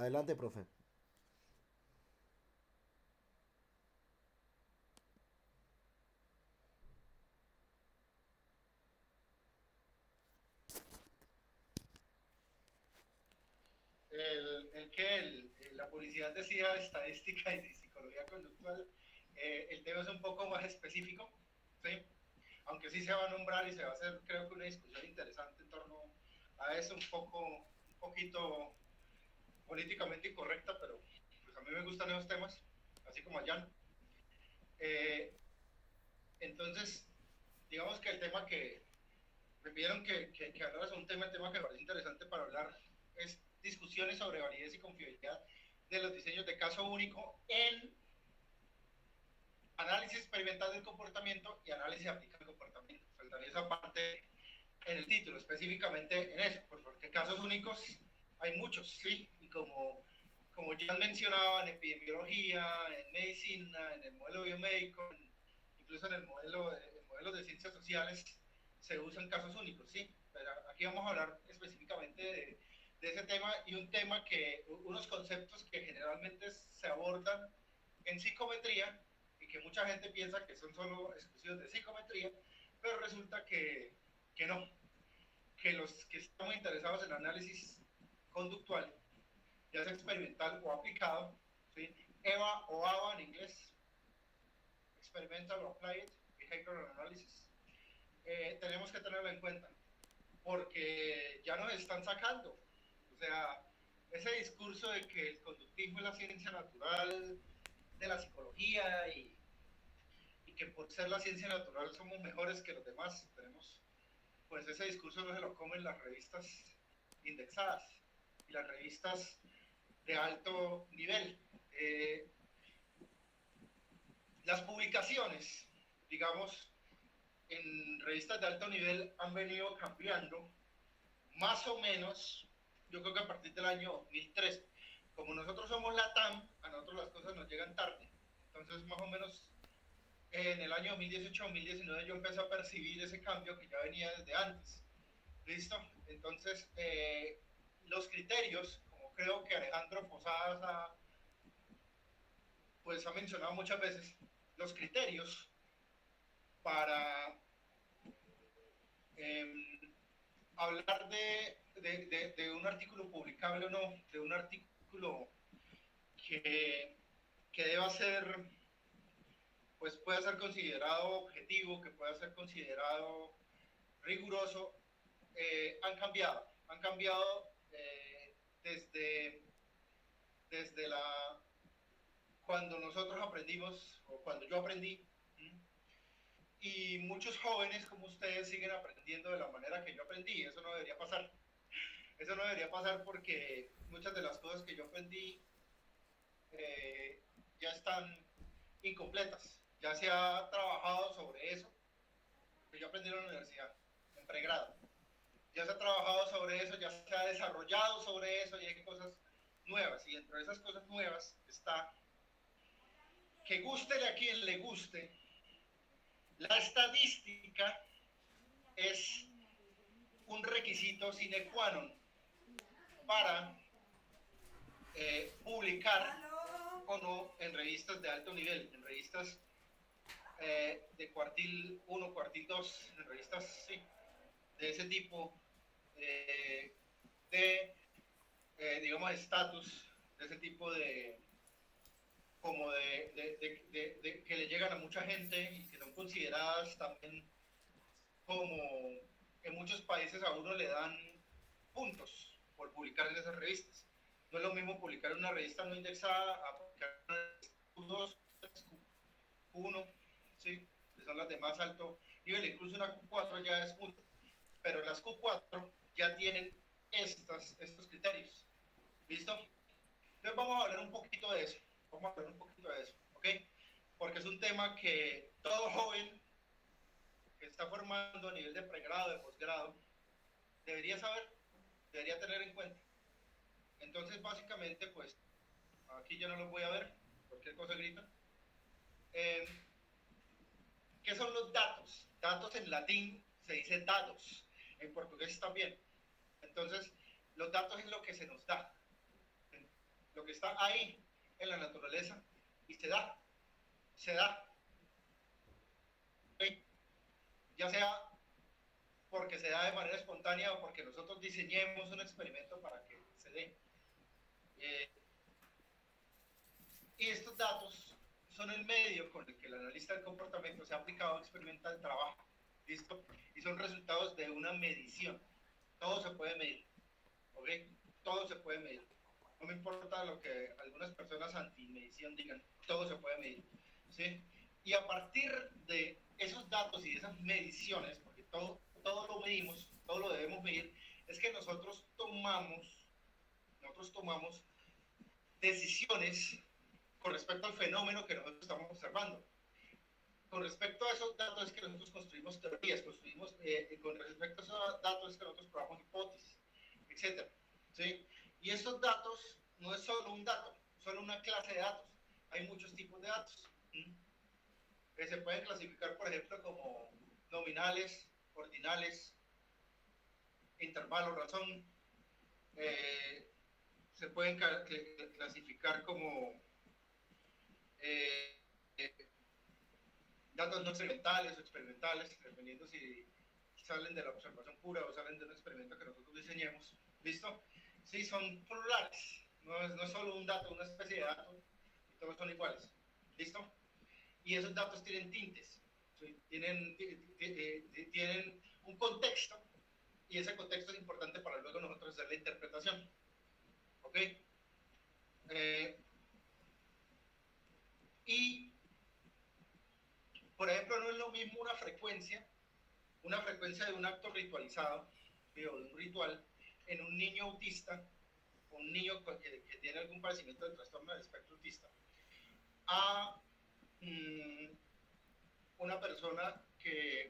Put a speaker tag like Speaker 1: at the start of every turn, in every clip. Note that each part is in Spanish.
Speaker 1: Adelante, profe.
Speaker 2: La publicidad decía estadística y psicología conductual, el tema es un poco más específico, ¿sí? Aunque sí se va a nombrar y se va a hacer, creo que una discusión interesante en torno a eso, un poquito políticamente incorrecta, pero pues a mí me gustan esos temas, así como a Jan. Eh, entonces, digamos que el tema que me pidieron que hablara sobre un tema que me parece interesante para hablar es discusiones sobre validez y confiabilidad de los diseños de caso único en análisis experimental del comportamiento y análisis aplicado al comportamiento. Faltaría esa parte en el título, específicamente en eso, porque casos únicos hay muchos, sí, y como ya mencionaba, en epidemiología, en medicina, en el modelo biomédico, incluso en el modelo de ciencias sociales, se usan casos únicos, sí, pero aquí vamos a hablar específicamente de ese tema y unos conceptos que generalmente se abordan en psicometría y que mucha gente piensa que son solo exclusivos de psicometría, pero resulta que no, que los que estamos interesados en análisis conductual, ya sea experimental o aplicado, ¿sí? EVA o ABA en inglés, Experimental o Applied Behavioral Analysis, tenemos que tenerlo en cuenta, porque ya nos están sacando. O sea, ese discurso de que el conductismo es la ciencia natural de la psicología y que por ser la ciencia natural somos mejores que los demás, pues ese discurso no se lo comen las revistas indexadas y las revistas de alto nivel. Las publicaciones, digamos, en revistas de alto nivel han venido cambiando más o menos, yo creo que a partir del año 2003. Como nosotros somos la TAM, a nosotros las cosas nos llegan tarde. Entonces, más o menos en el año 2018-2019 yo empecé a percibir ese cambio que ya venía desde antes. ¿Listo? Entonces, los criterios, como creo que Alejandro Posadas pues, ha mencionado muchas veces, los criterios para eh, hablar de un artículo publicable o no, de un artículo que, que deba ser, pues pueda ser considerado objetivo, que pueda ser considerado riguroso, han cambiado desde, desde cuando nosotros aprendimos, o cuando yo aprendí, y muchos jóvenes como ustedes siguen aprendiendo de la manera que yo aprendí. Eso no debería pasar. Eso no debería pasar porque muchas de las cosas que yo aprendí eh, ya están incompletas. Ya se ha trabajado sobre eso que yo aprendí en la universidad, en pregrado. Ya se ha trabajado sobre eso, ya se ha desarrollado sobre eso y hay cosas nuevas. Y dentro de esas cosas nuevas está que guste a quien le guste, la estadística es un requisito sine qua non para publicar o no en revistas de alto nivel, en revistas de cuartil 1, cuartil 2, en revistas sí, de ese tipo de digamos, estatus, de ese tipo como de que le llegan a mucha gente y que son consideradas también como en muchos países a uno le dan puntos por publicar en esas revistas. No es lo mismo publicar en una revista no indexada a publicar en una revista Q2, Q1, ¿sí? Que son las de más alto nivel, incluso una Q4 ya es punto, pero las Q4 ya tienen estos criterios. ¿Listo? Entonces vamos a hablar un poquito de eso. Vamos a hablar un poquito de eso, ¿ok? Porque es un tema que todo joven que está formando a nivel de pregrado, de posgrado, debería saber, debería tener en cuenta. Entonces, básicamente, pues, aquí ya no los voy a ver, cualquier cosa grita. ¿Qué son los datos? Datos en latín se dice dados, en portugués también. Entonces, los datos es lo que se nos da. lo que está ahí en la naturaleza y se da, ¿sí? Ya sea porque se da de manera espontánea o porque nosotros diseñemos un experimento para que se dé. Y estos datos son el medio con el que el analista del comportamiento se ha aplicado a experimentar el trabajo. ¿Listo? Y son resultados de una medición. Todo se puede medir. ¿Ok? Todo se puede medir. No me importa lo que algunas personas anti-medición digan. Todo se puede medir. ¿Sí? Y a partir de esos datos y de esas mediciones, porque todo lo medimos, todo lo debemos medir, es que nosotros tomamos decisiones con respecto al fenómeno que nosotros estamos observando. Con respecto a esos datos es que nosotros construimos teorías, con respecto a esos datos es que nosotros probamos hipótesis, etc. ¿Sí? Y estos datos no es solo un dato, solo una clase de datos. Hay muchos tipos de datos. Que se pueden clasificar, por ejemplo, como nominales, ordinales, intervalo, razón. Se pueden clasificar como datos no experimentales o experimentales, dependiendo si salen de la observación pura o salen de un experimento que nosotros diseñemos. ¿Listo? Sí, son plurales. No es solo un dato, una especie de dato, y todos son iguales. ¿Listo? Y esos datos tienen tintes, ¿sí? Tienen un contexto, y ese contexto es importante para luego nosotros hacer la interpretación. ¿Ok? Y, por ejemplo, no es lo mismo una frecuencia de un acto ritualizado, o de un ritual, en un niño autista, o un niño que tiene algún padecimiento del trastorno del espectro autista, a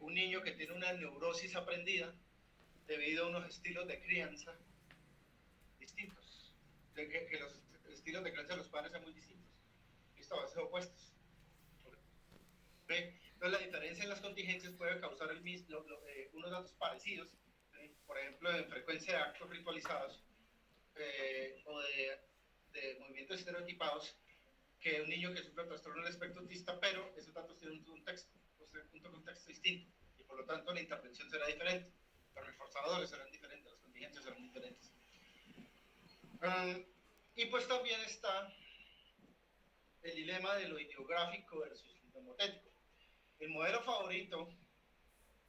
Speaker 2: un niño que tiene una neurosis aprendida debido a unos estilos de crianza distintos, que los estilos de crianza de los padres son muy distintos, esto a veces opuestos. ¿Okay? Entonces la diferencia en las contingencias puede causar unos datos parecidos, ¿sí? Por ejemplo, en frecuencia de actos ritualizados o de movimientos estereotipados, que un niño que sufre trastorno del espectro autista, pero esos datos tienen un contexto distinto, y por lo tanto la intervención será diferente, los reforzadores serán diferentes, las contingencias serán diferentes. Y pues también está el dilema de lo ideográfico versus lo nomotético. El modelo favorito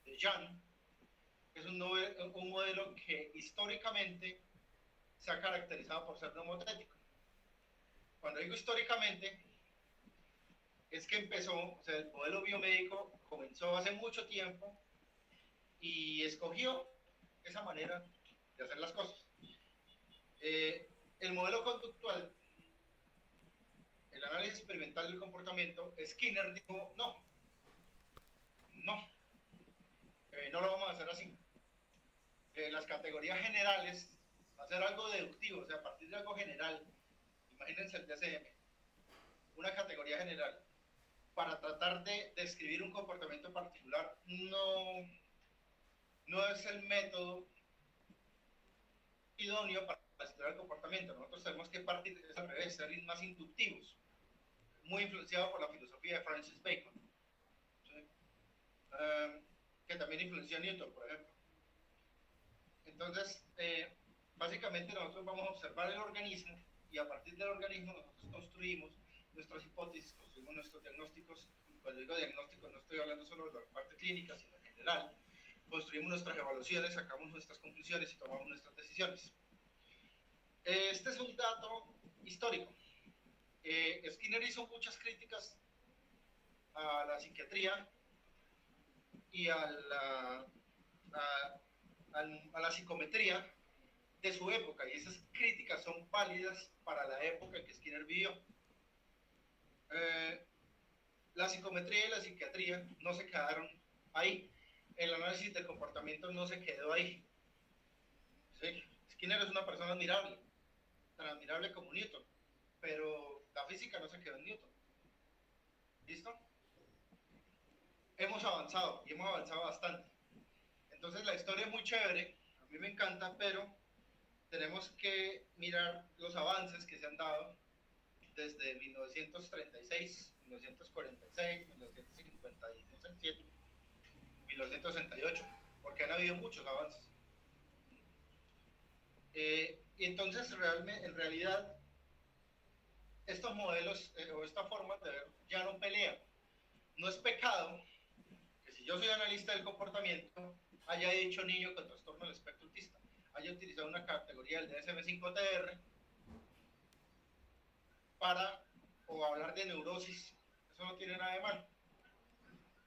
Speaker 2: de Jan es un modelo que históricamente se ha caracterizado por ser nomotético. Cuando digo históricamente, es que el modelo biomédico comenzó hace mucho tiempo y escogió esa manera de hacer las cosas. El modelo conductual, el análisis experimental del comportamiento, Skinner dijo, no lo vamos a hacer así. Las categorías generales, hacer algo deductivo, o sea, a partir de algo general, imagínense el DSM, una categoría general, para tratar de describir un comportamiento particular, no es el método idóneo para estudiar el comportamiento. Nosotros tenemos que partir de al revés, ser más inductivos, muy influenciado por la filosofía de Francis Bacon, ¿sí? Que también influenció a Newton, por ejemplo. Entonces, básicamente nosotros vamos a observar el organismo y a partir del organismo nosotros construimos nuestras hipótesis, construimos nuestros diagnósticos. Cuando digo diagnósticos no estoy hablando solo de la parte clínica, sino en general. Construimos nuestras evaluaciones, sacamos nuestras conclusiones y tomamos nuestras decisiones. Este es un dato histórico. Skinner hizo muchas críticas a la psiquiatría y a la psicometría de su época, y esas críticas son válidas para la época en que Skinner vivió. La psicometría y la psiquiatría no se quedaron ahí. El análisis del comportamiento no se quedó ahí. ¿Sí? Skinner es una persona admirable, tan admirable como Newton, pero la física no se quedó en Newton. ¿Listo? Hemos avanzado, y hemos avanzado bastante. Entonces la historia es muy chévere, a mí me encanta, pero tenemos que mirar los avances que se han dado desde 1936, 1946, 1957, 1968, porque han habido muchos avances. Y entonces, en realidad, estos modelos o esta forma de ver ya no pelean. No es pecado que si yo soy analista del comportamiento, haya hecho niño con trastorno del espectro autista, haya utilizado una categoría del DSM-5-TR para o hablar de neurosis. Eso no tiene nada de malo,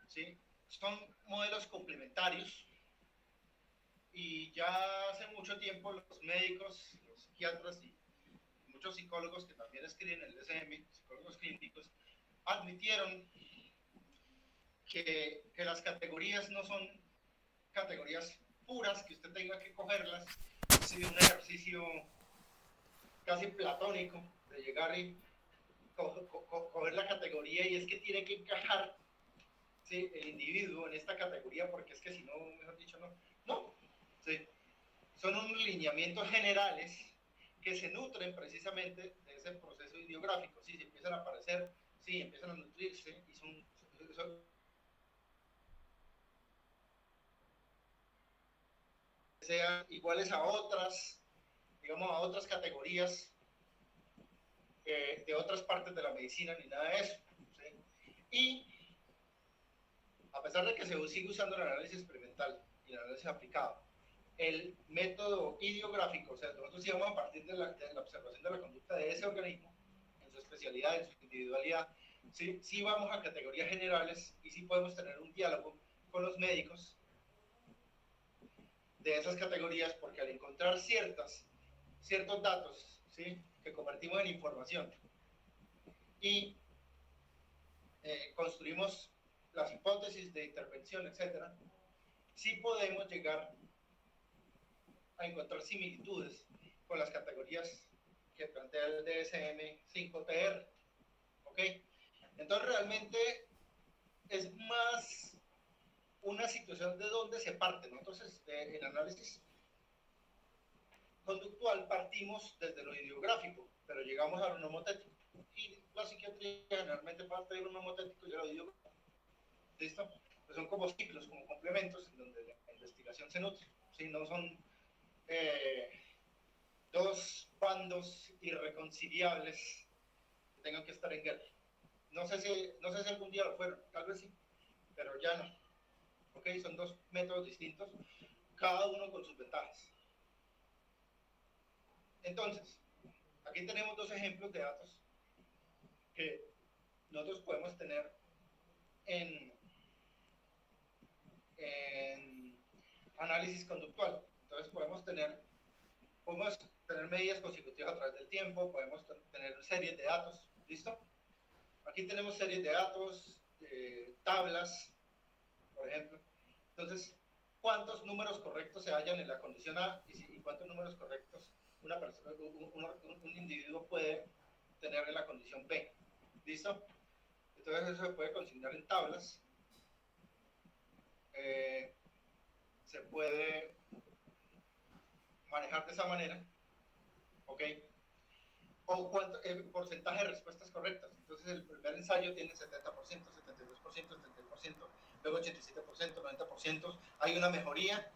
Speaker 2: ¿sí? Son modelos complementarios y ya hace mucho tiempo los médicos, los psiquiatras y muchos psicólogos que también escriben el DSM, psicólogos clínicos, admitieron que las categorías no son categorías puras, que usted tenga que cogerlas. Es un ejercicio casi platónico de llegar y coger la categoría, y es que tiene que encajar, ¿sí?, el individuo en esta categoría, porque es que si no, mejor dicho, no, ¿sí? Son unos lineamientos generales que se nutren precisamente de ese proceso ideográfico. Sí, se empiezan a aparecer, sí, empiezan a nutrirse y son sean iguales a otras, digamos, a otras categorías de otras partes de la medicina, ni nada de eso, ¿sí? Y a pesar de que se sigue usando el análisis experimental y el análisis aplicado, el método ideográfico, o sea, nosotros íbamos a partir de la observación de la conducta de ese organismo, en su especialidad, en su individualidad, sí vamos a categorías generales y sí podemos tener un diálogo con los médicos de esas categorías, porque al encontrar ciertos datos, ¿sí?, que convertimos en información y construimos las hipótesis de intervención, etcétera, sí podemos llegar a encontrar similitudes con las categorías que plantea el DSM-5-TR, ¿ok? Entonces realmente es más una situación de dónde se parte, ¿no? Entonces, en análisis conductual partimos desde lo ideográfico, pero llegamos a lo nomotético. Y la psiquiatría generalmente parte de lo nomotético y de lo ideográfico. ¿Listo? Pues son como ciclos, como complementos, en donde la investigación se nutre. ¿Sí? No son dos bandos irreconciliables que tengan que estar en guerra. No sé si algún día lo fueron, tal vez sí, pero ya no. ¿Ok? Son dos métodos distintos, cada uno con sus ventajas. Entonces, aquí tenemos dos ejemplos de datos que nosotros podemos tener en análisis conductual. Entonces podemos tener medidas consecutivas a través del tiempo, podemos tener series de datos, ¿listo? Aquí tenemos series de datos, tablas, por ejemplo. Entonces, ¿cuántos números correctos se hallan en la condición A y cuántos números correctos una persona, un individuo puede tener en la condición B? ¿Listo? Entonces eso se puede consignar en tablas. Se puede manejar de esa manera, ¿ok? O cuánto, porcentaje de respuestas correctas. Entonces el primer ensayo tiene 70%, 72%, 73%, luego 87%, 90%. Hay una mejoría,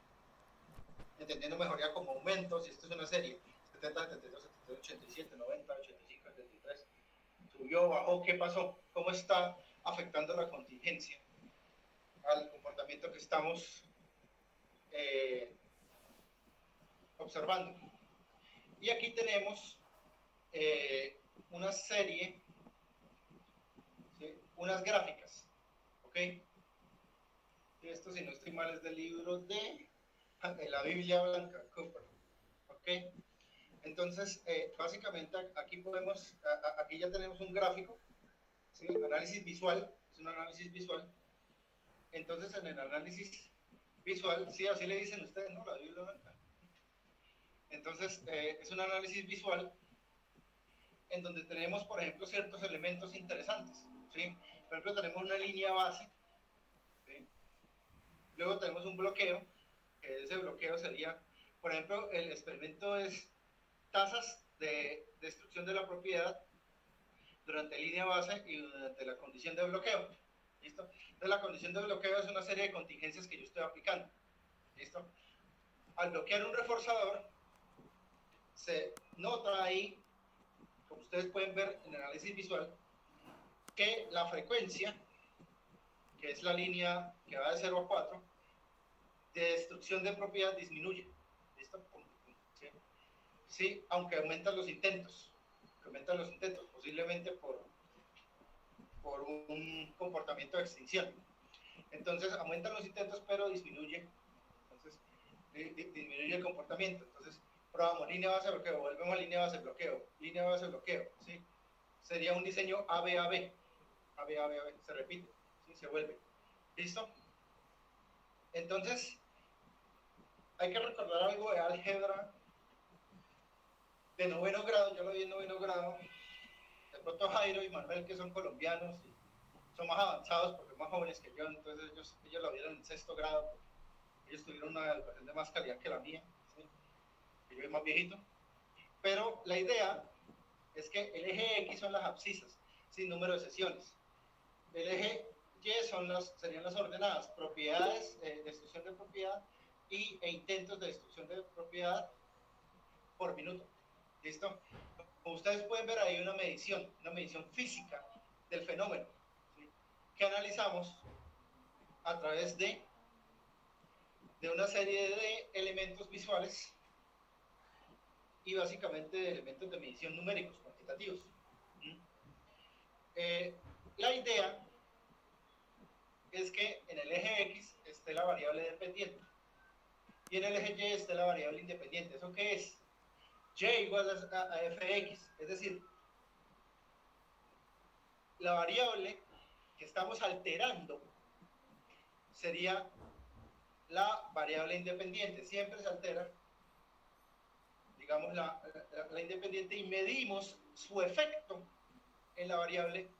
Speaker 2: entendiendo mejoría como aumento, si esto es una serie, 70, 72, 73, 87, 90, 85, 73. Subió, bajó, ¿qué pasó? ¿Cómo está afectando la contingencia al comportamiento que estamos observando? Y aquí tenemos una serie, ¿sí?, unas gráficas, ¿ok? Esto, si no estoy mal, es del libro de la Biblia Blanca, Cooper, ¿ok? Entonces, básicamente aquí aquí ya tenemos un gráfico, ¿sí? Análisis visual, es un análisis visual. Entonces, en el análisis visual, sí, así le dicen ustedes, ¿no? La Biblia Blanca. Entonces, es un análisis visual en donde tenemos, por ejemplo, ciertos elementos interesantes, ¿sí? Por ejemplo, tenemos una línea base, ¿sí? Luego tenemos un bloqueo, que ese bloqueo sería, por ejemplo, el experimento es tasas de destrucción de la propiedad durante línea base y durante la condición de bloqueo. ¿Listo? Entonces la condición de bloqueo es una serie de contingencias que yo estoy aplicando. ¿Listo? Al bloquear un reforzador, se nota ahí, como ustedes pueden ver en el análisis visual, que la frecuencia, que es la línea que va de 0 a 4, de destrucción de propiedad disminuye. ¿Listo? ¿Sí? Sí, aunque aumentan los intentos. Posiblemente por un comportamiento de extinción. Entonces aumentan los intentos, pero disminuye. Entonces disminuye el comportamiento. Entonces probamos línea base bloqueo, volvemos a línea base bloqueo, línea base bloqueo. ¿Sí? Sería un diseño AB-AB. AB, se repite, ¿sí? Se vuelve. ¿Listo? Entonces hay que recordar algo de álgebra de noveno grado. Yo lo vi en noveno grado. De pronto Jairo y Manuel, que son colombianos, son más avanzados porque son más jóvenes que yo, entonces ellos lo vieron en sexto grado. Ellos tuvieron una educación de más calidad que la mía, ¿sí? Que yo soy más viejito. Pero la idea es que el eje X son las abscisas, sin número de sesiones. El eje Y serían las ordenadas, propiedades, destrucción de propiedad e intentos de destrucción de propiedad por minuto. ¿Listo? Como ustedes pueden ver, hay una medición física del fenómeno, ¿sí? Que analizamos a través de una serie de elementos visuales y básicamente de elementos de medición numéricos, cuantitativos. La idea es que en el eje X esté la variable dependiente y en el eje Y esté la variable independiente. ¿Eso qué es? Y igual a fx, es decir, la variable que estamos alterando sería la variable independiente. Siempre se altera, digamos, la independiente, y medimos su efecto en la variable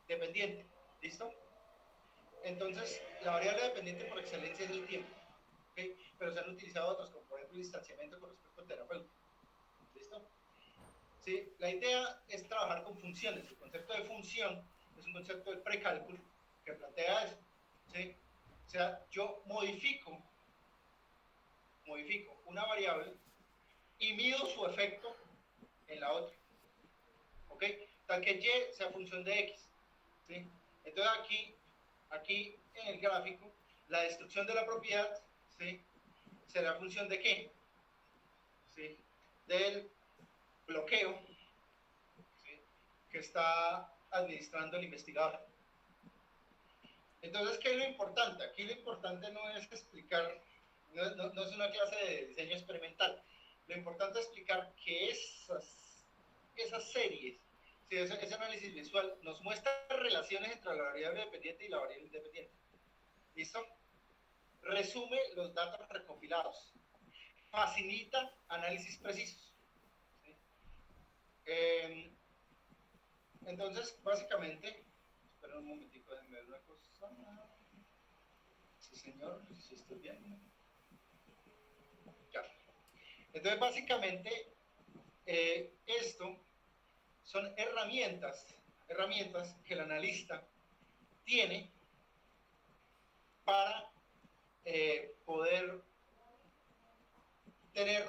Speaker 2: dependiente. ¿Listo? Entonces, la variable dependiente por excelencia es el tiempo, ¿okay? Pero se han utilizado otros, como por ejemplo el distanciamiento con respecto al terapeuta. ¿Listo? ¿Sí? La idea es trabajar con funciones. El concepto de función es un concepto de precálculo que plantea eso. ¿Sí? O sea, yo modifico una variable y mido su efecto en la otra. ¿Ok? Tal que Y sea función de X. ¿Sí? Entonces aquí en el gráfico, la destrucción de la propiedad, ¿sí? Será función de ¿qué? ¿Sí? Del bloqueo, ¿sí? Que está administrando el investigador. Entonces, ¿qué es lo importante? Aquí lo importante no es explicar, no es una clase de diseño experimental. Lo importante es explicar que esas series, ¿sí? ese análisis visual nos muestra relaciones entre la variable dependiente y la variable independiente. ¿Listo? Resume los datos recopilados, facilita análisis precisos. ¿Sí? Entonces, básicamente, espera un momentico, déjenme ver una cosa. Sí, señor, sí estoy bien. Ya. Entonces, básicamente, esto son herramientas que el analista tiene para poder tener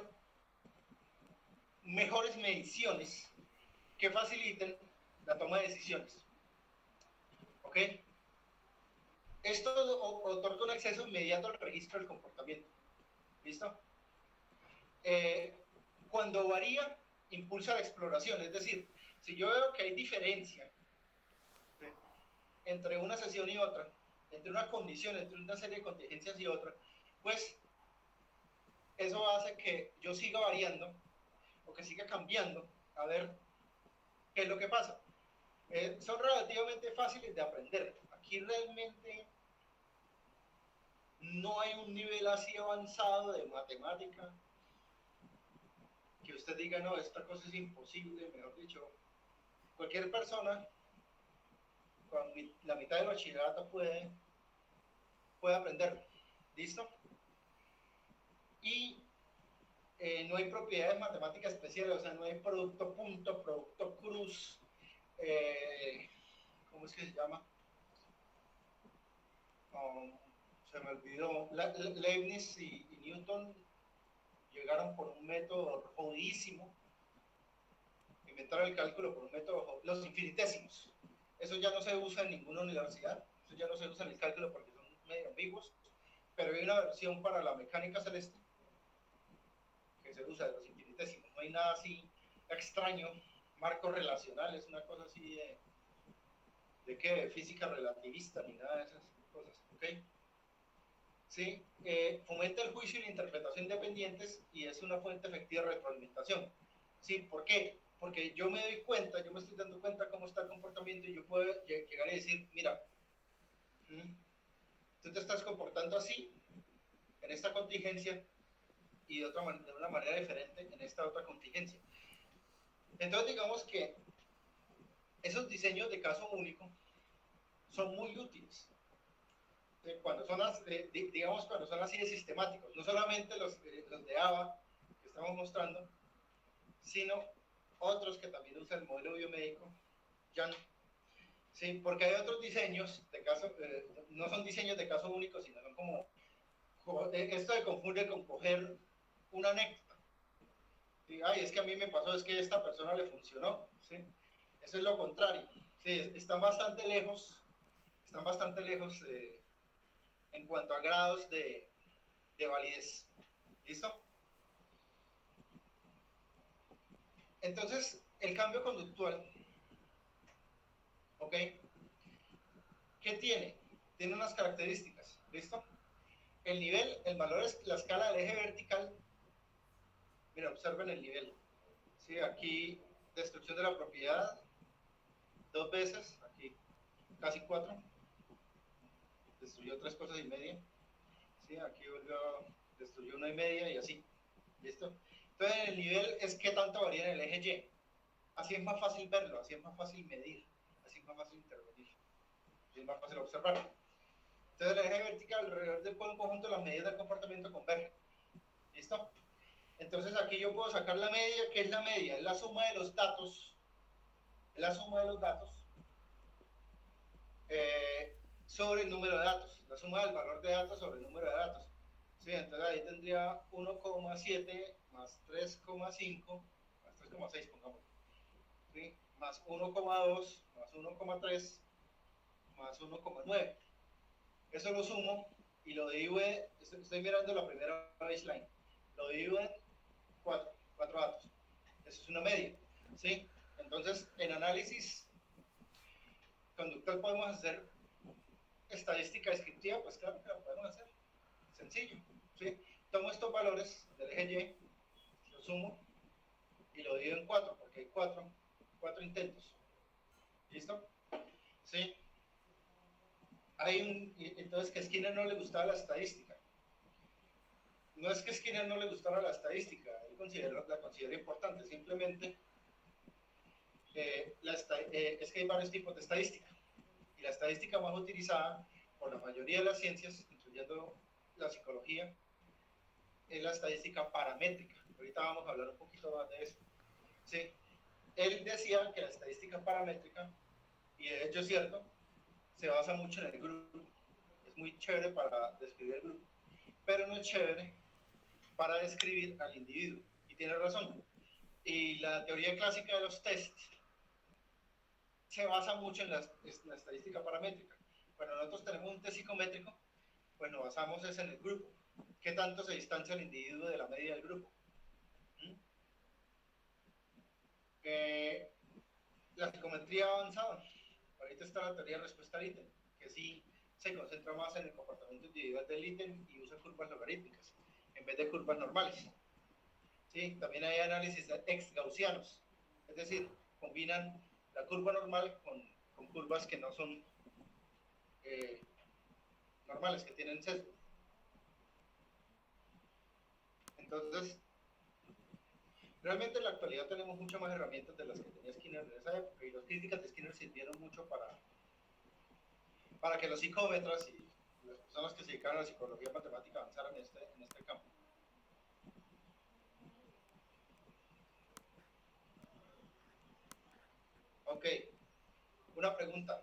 Speaker 2: mejores mediciones que faciliten la toma de decisiones. ¿Ok? Esto otorga un acceso inmediato al registro del comportamiento. ¿Listo? Cuando varía, impulsa la exploración. Es decir, si yo veo que hay diferencia, ¿sí?, entre una sesión y otra, entre una condición, entre una serie de contingencias y otra, pues eso hace que yo siga variando o que siga cambiando a ver qué es lo que pasa. Son relativamente fáciles de aprender. Aquí realmente no hay un nivel así avanzado de matemática que usted diga, no, esta cosa es imposible. Mejor dicho, cualquier persona con la mitad del bachillerato puede aprenderlo. ¿Listo? Y no hay propiedades matemáticas especiales, o sea, no hay producto punto, producto cruz, ¿cómo es que se llama? Se me olvidó. Leibniz y Newton llegaron por un método jodidísimo, inventaron el cálculo por un método, los infinitésimos. Eso ya no se usa en ninguna universidad, eso ya no se usa en el cálculo porque son medio ambiguos, pero hay una versión para la mecánica celeste que se usa de los infinitésimos. No hay nada así extraño, marcos relacionales, una cosa así de qué, física relativista, ni nada de esas cosas, ¿ok? ¿Sí? Fomenta el juicio y la interpretación independientes y es una fuente efectiva de retroalimentación. ¿Sí? ¿Por qué? Porque yo me doy cuenta, yo me estoy dando cuenta cómo está el comportamiento y yo puedo llegar y decir, mira, tú te estás comportando así en esta contingencia y de una manera diferente en esta otra contingencia. Entonces digamos que esos diseños de caso único son muy útiles. Cuando son, digamos, cuando son así de sistemáticos, no solamente los de ABA que estamos mostrando, sino otros que también usan el modelo biomédico, Jan. Sí, porque hay otros diseños de caso, no son diseños de caso único, sino son como, esto se confunde con coger una anécdota. ¿Sí? Ay, es que a mí me pasó, es que a esta persona le funcionó. ¿Sí? Eso es lo contrario. Sí, están bastante lejos en cuanto a grados de validez. ¿Listo? Entonces, el cambio conductual, ¿ok? ¿Qué tiene? Tiene unas características, ¿listo? El nivel, el valor es la escala del eje vertical. Mira, observen el nivel. ¿Sí? Aquí, destrucción de la propiedad, 2 veces, aquí casi 4. Destruyó 3 cosas y media. ¿Sí? Aquí volvió, destruyó 1 y media y así. ¿Listo? Entonces, el nivel es qué tanto varía en el eje Y. Así es más fácil verlo, así es más fácil medir, así es más fácil intervenir, así es más fácil observar. Entonces, el eje vertical alrededor del cual un conjunto de las medidas del comportamiento convergen. ¿Listo? Entonces, aquí yo puedo sacar la media. ¿Qué es la media? Es la suma de los datos, es la suma de los datos sobre el número de datos, la suma del valor de datos sobre el número de datos. ¿Sí? Entonces, ahí tendría 1,7 más 3,5 más 3,6, pongamos. ¿Sí? Más 1,2 más 1,3 más 1,9. Eso lo sumo y lo divido, estoy mirando la primera baseline, lo divido en 4 datos. Eso es una media, ¿sí? Entonces, en análisis conductual podemos hacer estadística descriptiva, pues claro que lo podemos hacer, sencillo, ¿sí? Tomo estos valores del eje Y, lo sumo y lo divido en 4, porque hay 4 intentos. ¿Listo? ¿Sí? Entonces, que a Skinner no le gustaba la estadística. No es que a Skinner no le gustara la estadística, él la considera importante, simplemente es que hay varios tipos de estadística. Y la estadística más utilizada por la mayoría de las ciencias, incluyendo la psicología, es la estadística paramétrica. Ahorita vamos a hablar un poquito más de eso. ¿Sí? Él decía que la estadística paramétrica, y de hecho es cierto, se basa mucho en el grupo. Es muy chévere para describir el grupo, pero no es chévere para describir al individuo. Y tiene razón. Y la teoría clásica de los tests se basa mucho en la estadística paramétrica. Cuando nosotros tenemos un test psicométrico, pues nos basamos en el grupo. ¿Qué tanto se distancia el individuo de la media del grupo? La psicometría avanzada. Ahorita está la teoría de respuesta al ítem, que sí se concentra más en el comportamiento individual del ítem y usa curvas logarítmicas en vez de curvas normales. ¿Sí? También hay análisis ex-gaussianos, es decir, combinan la curva normal con curvas que no son normales, que tienen sesgo. Entonces, realmente en la actualidad tenemos muchas más herramientas de las que tenía Skinner en esa época, y las críticas de Skinner sirvieron mucho para que los psicómetras y las personas que se dedicaron a la psicología matemática avanzaran en este campo. Ok, una pregunta.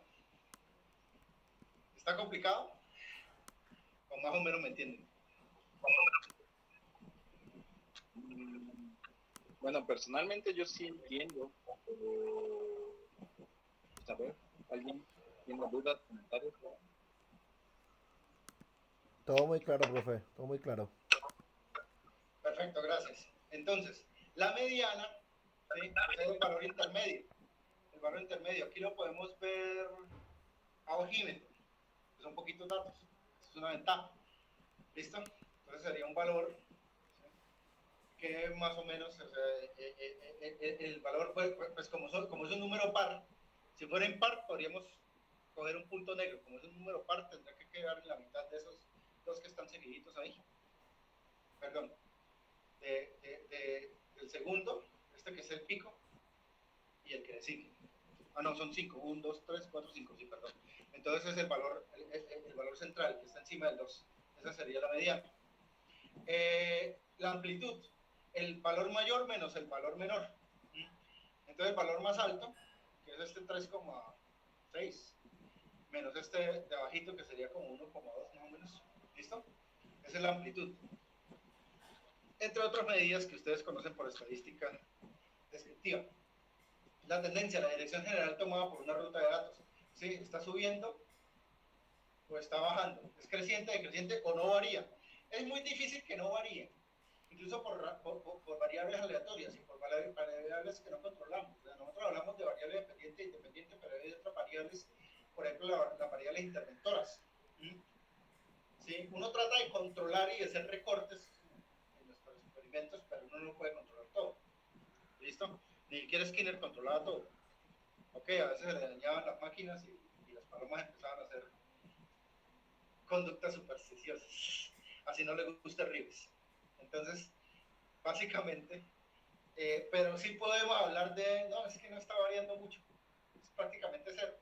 Speaker 2: ¿Está complicado? O más o menos me entienden.
Speaker 1: Bueno, personalmente yo sí entiendo. A ver, ¿alguien tiene dudas, comentarios?
Speaker 3: Todo muy claro, profe, todo muy claro.
Speaker 2: Perfecto, gracias. Entonces, la mediana, ¿sí? Pues es el valor intermedio. El valor intermedio, aquí lo podemos ver a ojímetro, que son poquitos datos. Es una ventaja. ¿Listo? Entonces sería un valor, ¿sí? Que más o menos, o sea, el valor, pues como es un número par, si fuera impar, podríamos coger un punto negro. Como es un número par, tendría que quedar en la mitad de esos dos que están seguiditos ahí. Perdón. Del segundo, este que es el pico, y el que le sigue. Ah, no, son 5, 1, 2, 3, 4, 5, sí, perdón. Entonces es el valor central que está encima del 2. Esa sería la mediana. La amplitud, el valor mayor menos el valor menor. Entonces el valor más alto, que es este 3,6, menos este de abajito, que sería como 1,2 más o menos. ¿Listo? Esa es la amplitud. Entre otras medidas que ustedes conocen por estadística descriptiva. La tendencia, la dirección general tomada por una ruta de datos. ¿Sí? ¿Está subiendo o está bajando? ¿Es creciente, decreciente o no varía? Es muy difícil que no varíe, incluso por variables aleatorias y por variables que no controlamos. O sea, nosotros hablamos de variables dependientes e independientes, pero hay otras variables, por ejemplo, las variables interventoras. ¿Sí? Uno trata de controlar y de hacer recortes en nuestros experimentos, pero uno no puede controlar todo. ¿Listo? Ni siquiera Skinner controlaba todo. Ok, a veces se le dañaban las máquinas y las palomas empezaban a hacer conductas supersticiosas. Así no le gusta Rives. Entonces, básicamente, pero sí podemos hablar de, no, es que no está variando mucho. Es prácticamente cero.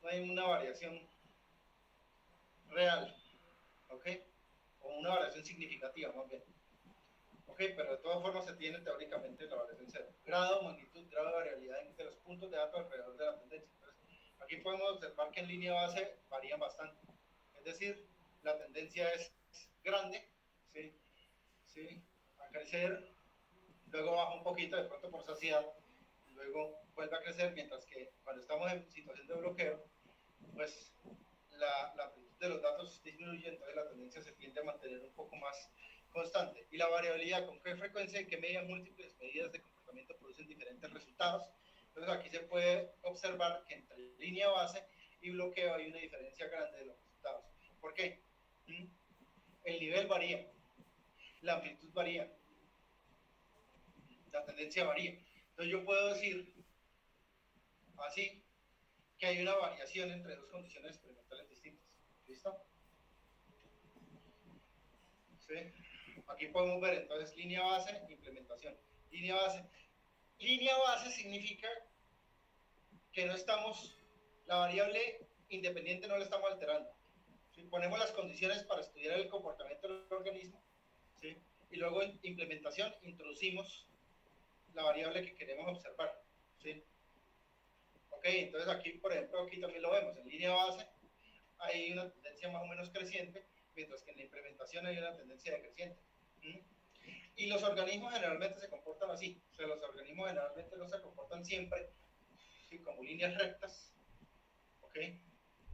Speaker 2: No hay una variación real, ¿ok? O una variación significativa, más bien. Ok, pero de todas formas se tiene teóricamente la variación cero. Grado, magnitud, grado de variabilidad de los puntos de datos alrededor de la tendencia. Entonces, aquí podemos observar que en línea base varían bastante. Es decir, la tendencia es grande, ¿sí? ¿Sí? A crecer, luego baja un poquito, de pronto por saciedad, luego vuelve a crecer, mientras que cuando estamos en situación de bloqueo, pues la amplitud de los datos disminuye, entonces la tendencia se tiende a mantener un poco más constante. Y la variabilidad, con qué frecuencia y qué medidas múltiples medidas de comportamiento producen diferentes resultados. Entonces aquí se puede observar que entre línea base y bloqueo hay una diferencia grande de los resultados. ¿Por qué? El nivel varía, la amplitud varía, la tendencia varía. Entonces yo puedo decir así que hay una variación entre dos condiciones experimentales distintas. ¿Listo? ¿Sí? Aquí podemos ver entonces línea base, implementación. Línea base. Línea base significa que no estamos, la variable independiente no la estamos alterando. ¿Sí? Ponemos las condiciones para estudiar el comportamiento del organismo, ¿sí? Y luego en implementación introducimos la variable que queremos observar. ¿Sí? Ok, entonces aquí, por ejemplo, aquí también lo vemos. En línea base hay una tendencia más o menos creciente, mientras que en la implementación hay una tendencia decreciente. Y los organismos generalmente se comportan así. O sea, los organismos generalmente no se comportan siempre, ¿sí?, como líneas rectas, ¿ok?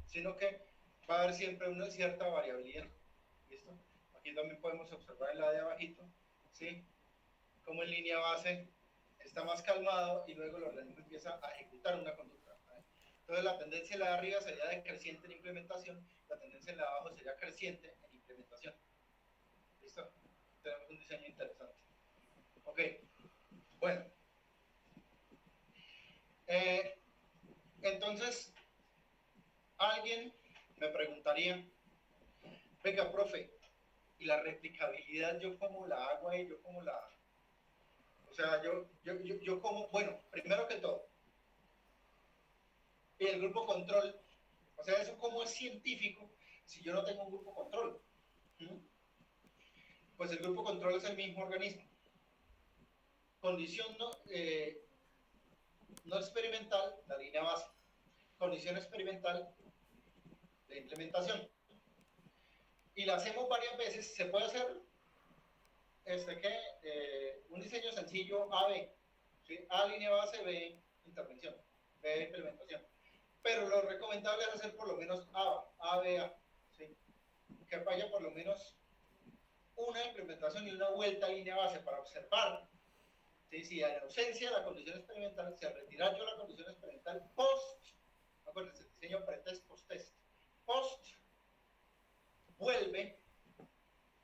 Speaker 2: Sino que va a haber siempre una cierta variabilidad. ¿Listo? Aquí también podemos observar en la de abajito, ¿sí?, como en línea base está más calmado y luego el organismo empieza a ejecutar una conducta. Entonces la tendencia en la de arriba sería decreciente en implementación, la tendencia en la de abajo sería creciente en implementación. ¿Listo? Tenemos un diseño interesante. Ok, bueno. Entonces, alguien me preguntaría, venga, profe, ¿y la replicabilidad yo cómo la hago ahí? ¿Yo cómo la...? O sea, yo como... Bueno, primero que todo, y el grupo control, o sea, ¿eso cómo es científico si yo no tengo un grupo control? Pues el grupo control es el mismo organismo. Condición, ¿no? no experimental, la línea base. Condición experimental, de implementación. Y la hacemos varias veces. Se puede hacer un diseño sencillo A-B. ¿Sí? A línea base, B intervención, B implementación. Pero lo recomendable es hacer por lo menos A-B-A. ¿Sí? Que vaya por lo menos una implementación y una vuelta a línea base para observar. ¿Sí? Si en ausencia de la condición experimental, se retirará yo la condición experimental post, acuérdense, diseño pretest, post-test. Post vuelve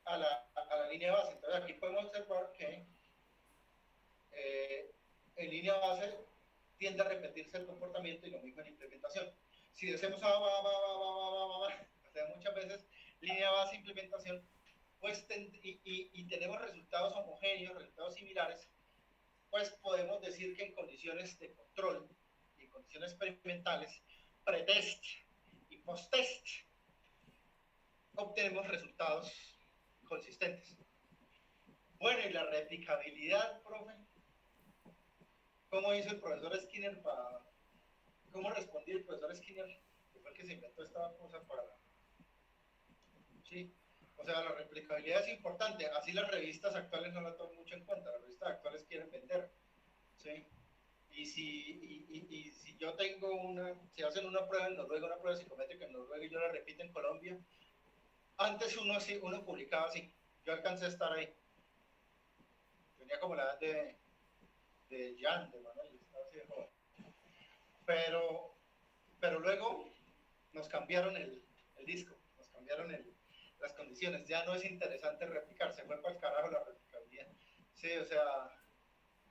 Speaker 2: a la línea base. Entonces aquí podemos observar que en línea base tiende a repetirse el comportamiento y lo mismo en implementación. Si decimos o sea, muchas veces línea base implementación, pues y tenemos resultados homogéneos, resultados similares, pues podemos decir que en condiciones de control y en condiciones experimentales, pretest y posttest, obtenemos resultados consistentes. Bueno, y la replicabilidad, profe, ¿cómo hizo el profesor Skinner para... ¿Cómo respondió el profesor Skinner? Que fue el que se inventó esta cosa para... Sí, o sea, la replicabilidad es importante. Así las revistas actuales no la toman mucho en cuenta. Las revistas actuales quieren vender. ¿Sí? Y si yo tengo si hacen una prueba en Noruega, una prueba psicométrica en Noruega y yo la repito en Colombia, antes uno publicaba así. Yo alcancé a estar ahí. Tenía como la edad de Jan, de Manuel, estaba así de joven. Pero luego nos cambiaron el disco, nos cambiaron las condiciones. Ya no es interesante replicar, se fue para el carajo la replicabilidad. Sí, o sea,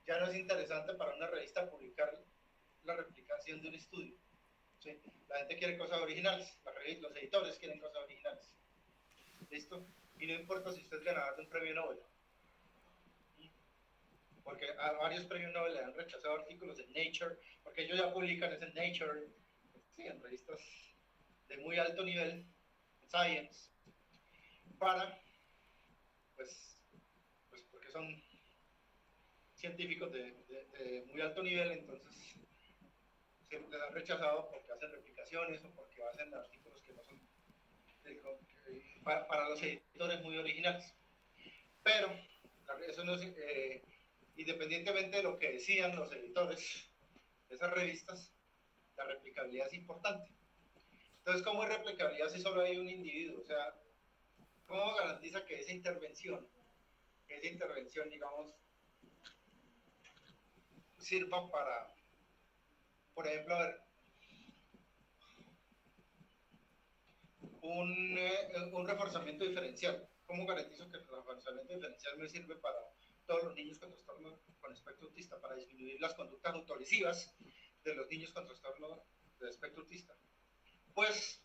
Speaker 2: ya no es interesante para una revista publicar la replicación de un estudio. ¿Sí? La gente quiere cosas originales, los editores quieren cosas originales. ¿Listo? Y no importa si usted es ganador de un premio Nobel. Porque a varios premios Nobel le han rechazado artículos en Nature, porque ellos ya publican es en Nature, sí, en revistas de muy alto nivel, Science, para, pues porque son científicos de muy alto nivel, entonces se les han rechazado porque hacen replicaciones o porque hacen artículos que no son para los editores muy originales. Pero eso no es, independientemente de lo que decían los editores de esas revistas, la replicabilidad es importante. Entonces, ¿cómo es replicabilidad si solo hay un individuo? O sea, ¿cómo garantiza que esa intervención, digamos, sirva para, por ejemplo, a ver, un reforzamiento diferencial? ¿Cómo garantizo que el reforzamiento diferencial me sirve para todos los niños con trastorno con espectro autista, para disminuir las conductas autolesivas de los niños con trastorno de espectro autista? Pues,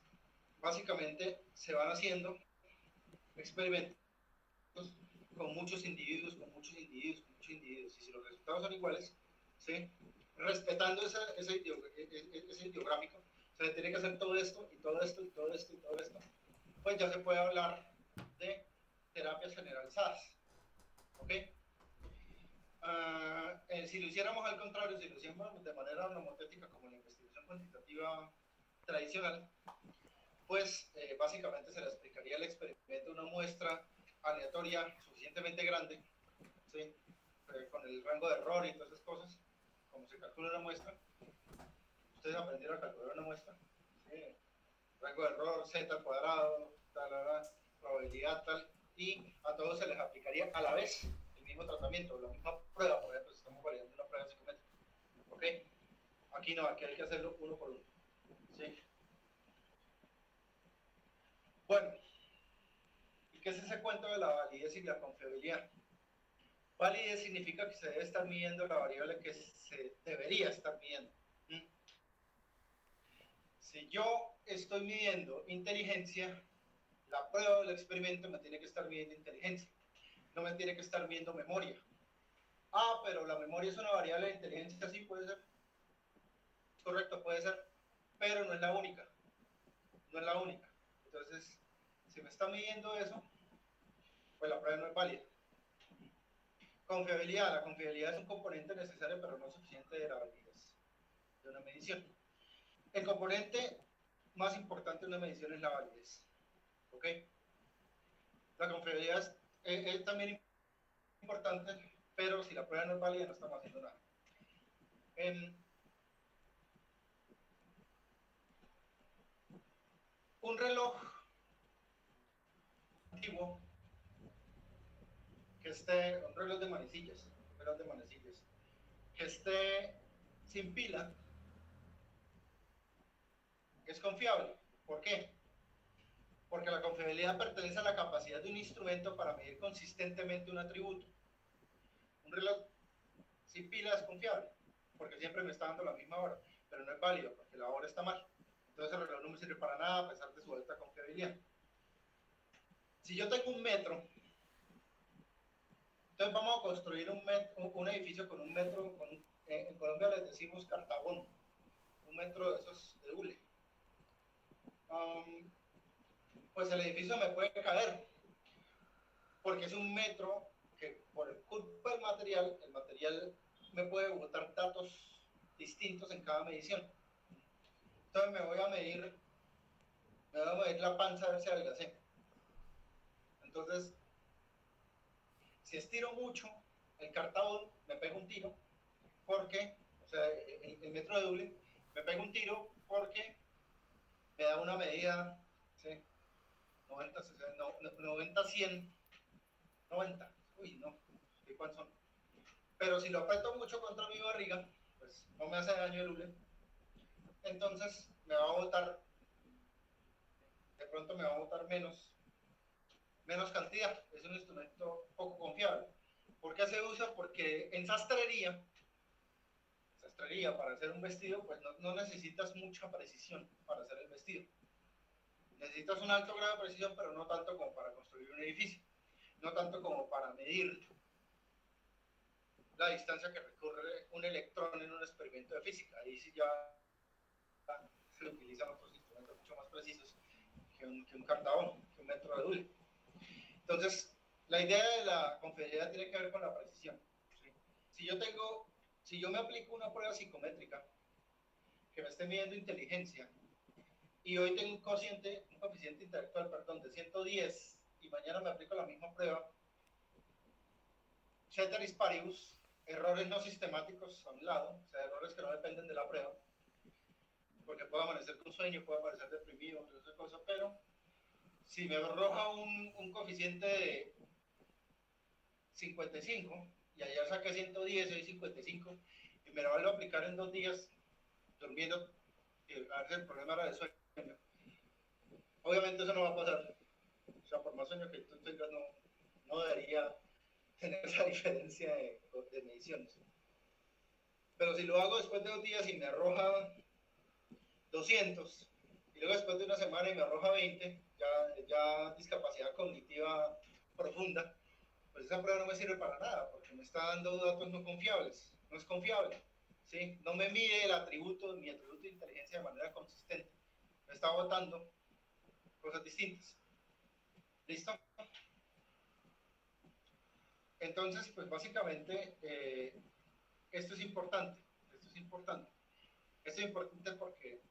Speaker 2: básicamente, se van haciendo experimentos con muchos individuos, y si los resultados son iguales, ¿sí? Respetando ese ideográfico, se tiene que hacer todo esto, y todo esto, y todo esto, y todo esto, pues ya se puede hablar de terapias generalizadas, ¿ok? Si lo hiciéramos al contrario, si lo hiciéramos de manera nomotética como la investigación cuantitativa tradicional, pues básicamente se le explicaría el experimento de una muestra aleatoria suficientemente grande, ¿sí? Con el rango de error y todas esas cosas, como se calcula una muestra. Ustedes aprendieron a calcular una muestra, ¿sí? Rango de error, z al cuadrado, probabilidad tal, y a todos se les aplicaría a la vez el mismo tratamiento, la misma prueba. Por ejemplo, si estamos variando una prueba psicométrica, ¿ok? Aquí no, aquí hay que hacerlo uno por uno, ¿sí? Bueno, ¿y qué es ese cuento de la validez y la confiabilidad? Validez significa que se debe estar midiendo la variable que se debería estar midiendo. Si yo estoy midiendo inteligencia, la prueba del experimento me tiene que estar midiendo inteligencia, no me tiene que estar midiendo memoria. Ah, pero la memoria es una variable de inteligencia, sí puede ser. Correcto, puede ser, pero no es la única. No es la única. Entonces, si me está midiendo eso, pues la prueba no es válida. Confiabilidad. La confiabilidad es un componente necesario pero no suficiente de la validez. de una medición. El componente más importante de una medición es la validez. ¿Ok? La confiabilidad es también importante, pero si la prueba no es válida no estamos haciendo nada. Un reloj antiguo un reloj de manecillas, que esté sin pila, es confiable. ¿Por qué? Porque la confiabilidad pertenece a la capacidad de un instrumento para medir consistentemente un atributo. Un reloj sin pila es confiable, porque siempre me está dando la misma hora, pero no es válido, porque la hora está mal. Entonces el reloj no me sirve para nada a pesar de su alta confiabilidad. Si yo tengo un metro, entonces vamos a construir un edificio con un metro, en Colombia les decimos cartabón, un metro de esos de hule. Pues el edificio me puede caer, porque es un metro que por culpa del material, el material me puede botar datos distintos en cada medición. Entonces me voy a medir la panza a ver si adelgacé. Entonces, si estiro mucho el cartabón, me pega un tiro, porque, o sea, el metro de hule me pega un tiro porque me da una medida, ¿sí? 90, 60, 90, 100, 90, uy, no, ¿de cuántos son? Pero si lo aprieto mucho contra mi barriga, pues no me hace daño el hule, entonces me va a botar, de pronto me va a botar menos cantidad. Es un instrumento poco confiable. ¿Por qué se usa? Porque en sastrería para hacer un vestido, pues no necesitas mucha precisión para hacer el vestido. Necesitas un alto grado de precisión, pero no tanto como para construir un edificio, no tanto como para medir la distancia que recorre un electrón en un experimento de física. Ahí sí ya se utilizan otros instrumentos mucho más precisos que un cartabón, que un metro de hule. Entonces, la idea de la confiabilidad tiene que ver con la precisión. ¿Sí? Si yo me aplico una prueba psicométrica que me esté midiendo inteligencia, y hoy tengo un coeficiente intelectual, de 110, y mañana me aplico la misma prueba, ceteris paribus, errores no sistemáticos a un lado, o sea, errores que no dependen de la prueba, porque puedo amanecer con sueño, puedo amanecer deprimido, entre otras cosas, pero si me arroja un coeficiente de 55, y ayer saqué 110, hoy 55, y me lo vuelvo a aplicar en 2 días, durmiendo, a ver si el problema era de sueño. Obviamente eso no va a pasar. O sea, por más sueño que tú tengas, no debería tener esa diferencia de mediciones. Pero si lo hago después de 2 días y me arroja 200, y luego después de una semana y me arroja 20, ya discapacidad cognitiva profunda, pues esa prueba no me sirve para nada, porque me está dando datos no confiables, no es confiable, ¿sí? No me mide mi atributo de inteligencia de manera consistente, me está botando cosas distintas. ¿Listo? Entonces, pues básicamente, esto es importante porque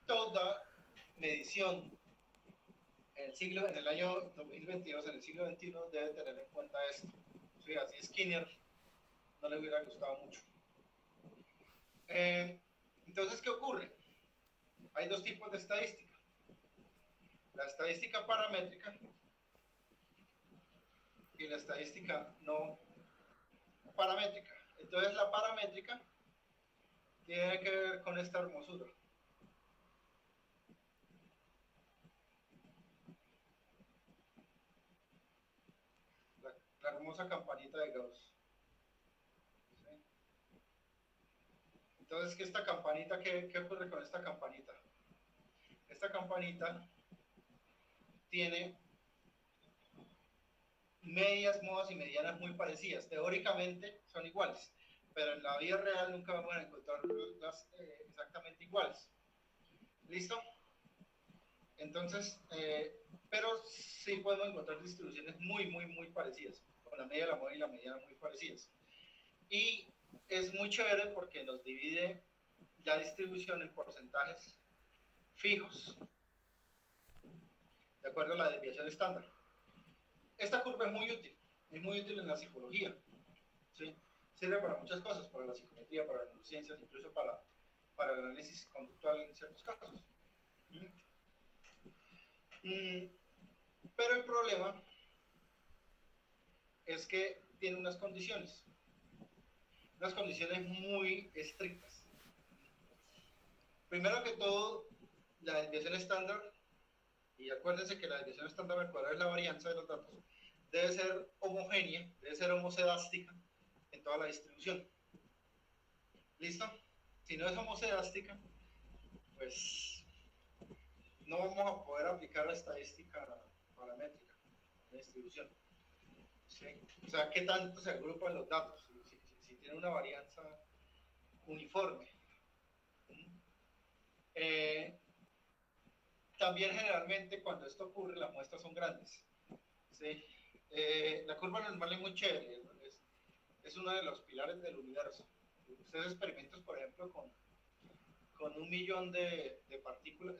Speaker 2: toda medición en el año 2022, en el siglo XXI, debe tener en cuenta esto. Sí, así Skinner no le hubiera gustado mucho. Entonces, ¿qué ocurre? Hay 2 tipos de estadística. La estadística paramétrica y la estadística no paramétrica. Entonces, la paramétrica tiene que ver con esta hermosura. La hermosa campanita de Gauss. ¿Sí? Entonces, ¿qué ocurre con esta campanita? Esta campanita tiene medias, modas y medianas muy parecidas. Teóricamente son iguales, pero en la vida real nunca vamos a encontrarlas exactamente iguales. ¿Listo? Entonces, pero sí podemos encontrar distribuciones muy parecidas, con la media, la moda y la mediana muy parecidas. Y es muy chévere porque nos divide la distribución en porcentajes fijos de acuerdo a la desviación estándar. Esta curva es muy útil en la psicología, ¿sí? Sirve para muchas cosas, para la psicometría, para las neurociencias, incluso para el análisis conductual en ciertos casos. Pero el problema es que tiene unas condiciones muy estrictas. Primero que todo, la desviación estándar, y acuérdense que la desviación estándar al cuadrado es la varianza de los datos, debe ser homogénea, debe ser homocedástica en toda la distribución. ¿Listo? Si no es homocedástica, pues no vamos a poder aplicar la estadística paramétrica de distribución. ¿Sí? O sea, ¿qué tanto se agrupan los datos? Si tiene una varianza uniforme. También generalmente cuando esto ocurre las muestras son grandes. ¿Sí? La curva normal es muy chévere, es uno de los pilares del universo. Ustedes experimentos, por ejemplo, con 1.000.000 de partículas,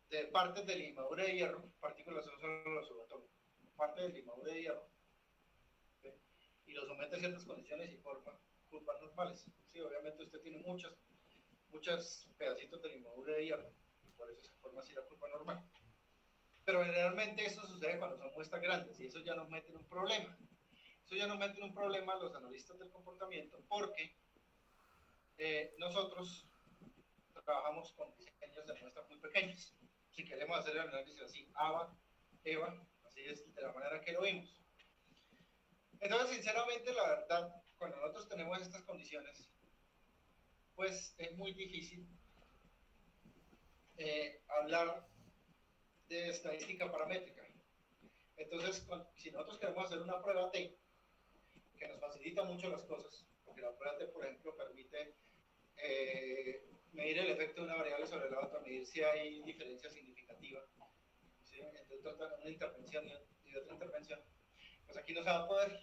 Speaker 2: de partes de limadura de hierro. Partículas son solo los subatómicos, partes de limadura de hierro, ¿sí? Y lo somete a ciertas condiciones y forma curvas normales. Sí, obviamente usted tiene muchos pedacitos de limadura de hierro, por eso se forma así la curva normal. Pero generalmente eso sucede cuando son muestras grandes y eso ya nos mete en un problema. Eso ya nos mete en un problema a los analistas del comportamiento porque nosotros trabajamos con diseños de muestras muy pequeñas. Si queremos hacer el análisis así, EVA, así es de la manera que lo vimos. Entonces, sinceramente, la verdad, cuando nosotros tenemos estas condiciones, pues es muy difícil hablar de estadística paramétrica. Entonces, si nosotros queremos hacer una prueba T, que nos facilita mucho las cosas, porque la prueba T, por ejemplo, permite medir el efecto de una variable sobre la otra, medir si hay diferencia significativa, ¿sí? Entre una intervención y otra intervención. Pues aquí no se va a poder.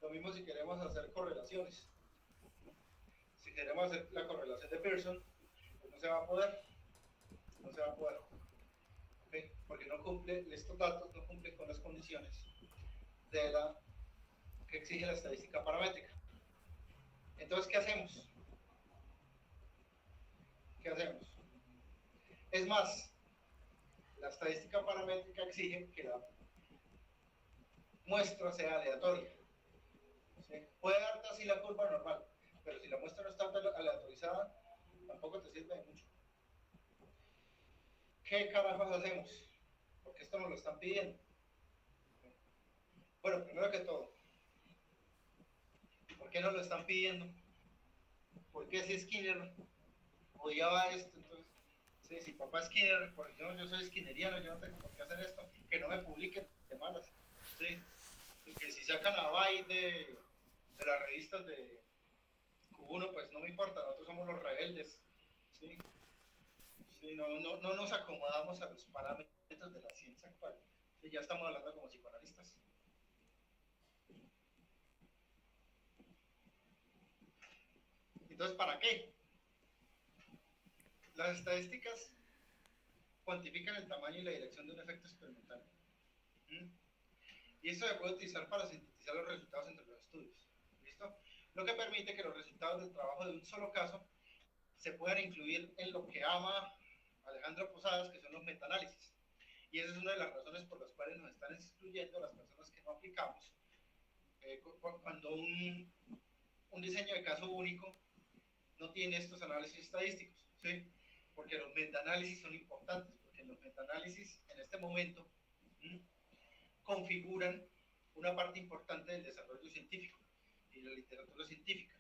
Speaker 2: Lo mismo si queremos hacer correlaciones. Si queremos hacer la correlación de Pearson, pues no se va a poder. No se va a poder. ¿Okay? Porque no cumple, estos datos no cumplen con las condiciones de que exige la estadística paramétrica. Entonces, ¿qué hacemos? ¿Qué hacemos? Es más, la estadística paramétrica exige que la muestra sea aleatoria. ¿Sí? Puede darte así la curva normal, pero si la muestra no está aleatorizada, tampoco te sirve de mucho. ¿Qué carajos hacemos? Porque esto nos lo están pidiendo. Bueno, primero que todo, ¿por qué nos lo están pidiendo? ¿Por qué si Skinner odiaba esto? Entonces, sí, si papá Skinner, por ejemplo, yo soy skinneriano, yo no tengo por qué hacer esto, que no me publiquen de malas. ¿Sí? Y que si sacan a Byte de las revistas de Q1, pues no me importa, nosotros somos los rebeldes. ¿Sí? Sí, no nos acomodamos a los parámetros de la ciencia actual. Sí, ya estamos hablando como psicoanalistas. Entonces, ¿para qué? Las estadísticas cuantifican el tamaño y la dirección de un efecto experimental. Y eso se puede utilizar para sintetizar los resultados entre los estudios. ¿Listo? Lo que permite que los resultados del trabajo de un solo caso se puedan incluir en lo que ama Alejandro Posadas, que son los metaanálisis. Y esa es una de las razones por las cuales nos están excluyendo las personas que no aplicamos. Cuando un diseño de caso único no tiene estos análisis estadísticos, ¿sí? Porque los metaanálisis son importantes, porque los metaanálisis en este momento configuran una parte importante del desarrollo científico y la literatura científica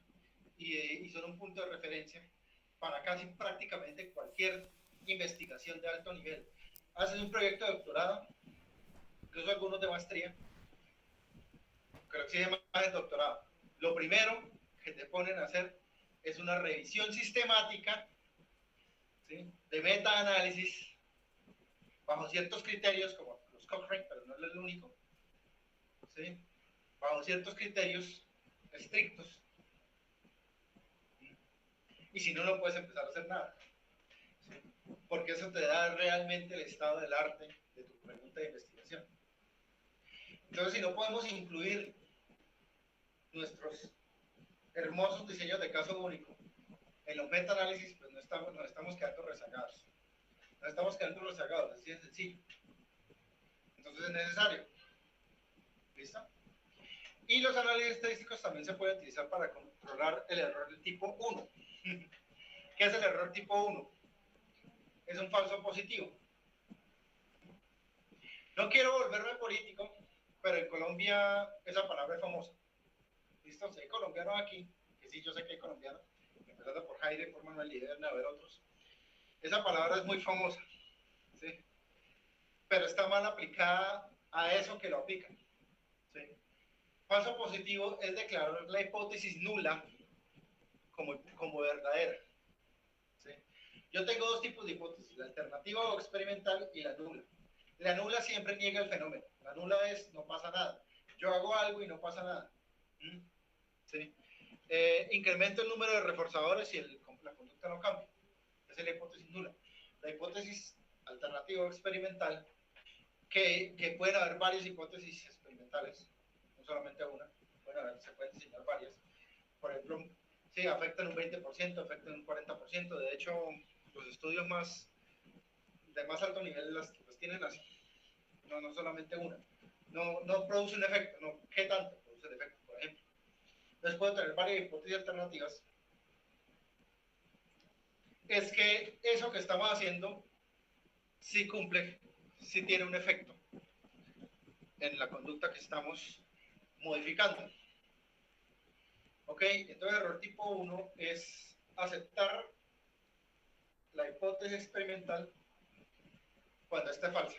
Speaker 2: y son un punto de referencia para casi prácticamente cualquier investigación de alto nivel. Haces un proyecto de doctorado, incluso algunos de maestría, que lo exige más el doctorado. Lo primero que te ponen a hacer es una revisión sistemática, ¿sí?, de metaanálisis bajo ciertos criterios como los Cochrane, pero no es el único, ¿sí? bajo ciertos criterios estrictos, y si no, no puedes empezar a hacer nada, ¿sí? Porque eso te da realmente el estado del arte de tu pregunta de investigación. Entonces, si no podemos incluir nuestros hermosos diseños de caso único en los meta-análisis, pues nos estamos quedando rezagados. Nos estamos quedando rezagados, así de sencillo. Entonces es necesario. ¿Listo? Y los análisis estadísticos también se pueden utilizar para controlar el error del tipo 1. ¿Qué es el error tipo 1? Es un falso positivo. No quiero volverme político, pero en Colombia esa palabra es famosa. ¿Listo? Si hay colombianos aquí, que sí, yo sé que hay colombianos, empezando por Jaire, por Manuel y deben haber otros. Esa palabra es muy famosa, ¿sí? Pero está mal aplicada a eso que lo aplican, ¿sí? Falso positivo es declarar la hipótesis nula como verdadera, ¿sí? Yo tengo dos tipos de hipótesis, la alternativa o experimental y la nula. La nula siempre niega el fenómeno. La nula es no pasa nada. Yo hago algo y no pasa nada. ¿Sí? Incremento el número de reforzadores y la conducta no cambia. Esa es la hipótesis nula. La hipótesis alternativa o experimental, que pueden haber varias hipótesis experimentales, no solamente una, se pueden diseñar varias. Por ejemplo, sí, afectan un 20%, afectan un 40%. De hecho, los estudios de más alto nivel las tienen así. No solamente una. No produce un efecto, no. ¿Qué tanto produce el efecto, por ejemplo? Entonces puedo tener varias hipótesis alternativas. Es que eso que estamos haciendo sí cumple, sí tiene un efecto en la conducta que estamos modificando. ¿Ok? Entonces, error tipo 1 es aceptar la hipótesis experimental cuando esté falsa.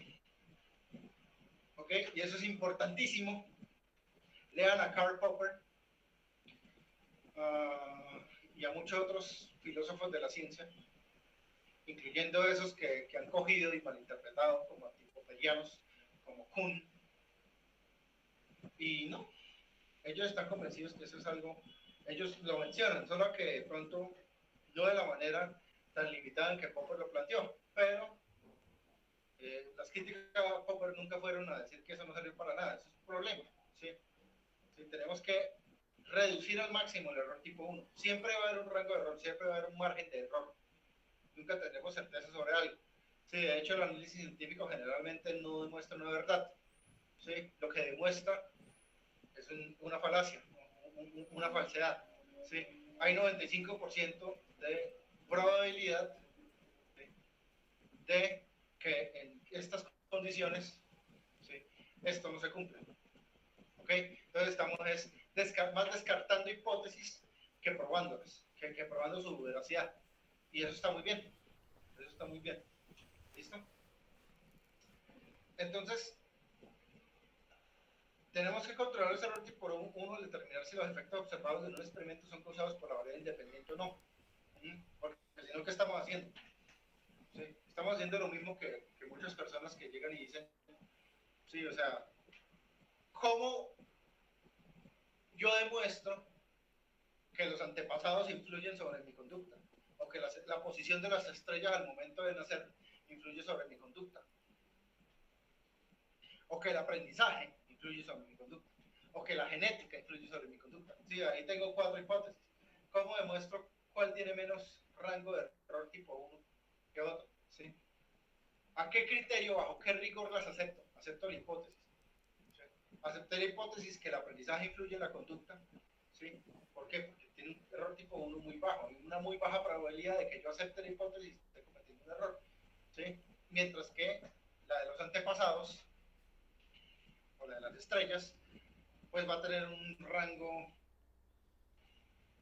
Speaker 2: ¿Ok? Y eso es importantísimo. Lean a Karl Popper y a muchos otros filósofos de la ciencia, incluyendo esos que han cogido y malinterpretado como antipoperianos, como Kuhn. Y no, ellos están convencidos que eso es algo, ellos lo mencionan, solo que de pronto no de la manera tan limitada en que Popper lo planteó, pero las críticas a Popper nunca fueron a decir que eso no sirvió para nada, eso es un problema, ¿sí? ¿Sí? Tenemos que reducir al máximo el error tipo 1, siempre va a haber un rango de error, siempre va a haber un margen de error, nunca tendremos certeza sobre algo. Sí, de hecho el análisis científico generalmente no demuestra una verdad, ¿sí? Lo que demuestra es una falacia, una falsedad, ¿sí? Hay 95% de probabilidad, ¿sí?, de que en estas condiciones, ¿sí?, esto no se cumple. ¿Ok? Entonces estamos más descartando hipótesis que probándolas, que probando su veracidad. Y eso está muy bien. Eso está muy bien. ¿Listo? Entonces, tenemos que controlar ese error tipo 1 al determinar si los efectos observados en un experimento son causados por la variable independiente o no. Porque si no, ¿qué estamos haciendo? ¿Sí? Estamos haciendo lo mismo que muchas personas que llegan y dicen, sí, o sea, ¿cómo yo demuestro que los antepasados influyen sobre mi conducta? O que la posición de las estrellas al momento de nacer influye sobre mi conducta. O que el aprendizaje influye sobre mi conducta. O que la genética influye sobre mi conducta. Sí, ahí tengo 4 hipótesis. ¿Cómo demuestro cuál tiene menos rango de error tipo 1 que otro? ¿Sí? ¿A qué criterio, bajo qué rigor las acepto? Acepto la hipótesis. ¿Sí? Acepté la hipótesis que el aprendizaje influye en la conducta. ¿Sí? ¿Por qué? Porque tiene un error tipo 1 muy bajo. Hay una muy baja probabilidad de que yo acepte la hipótesis de cometiendo un error. ¿Sí? Mientras que la de los antepasados, o la de las estrellas, pues va a tener un rango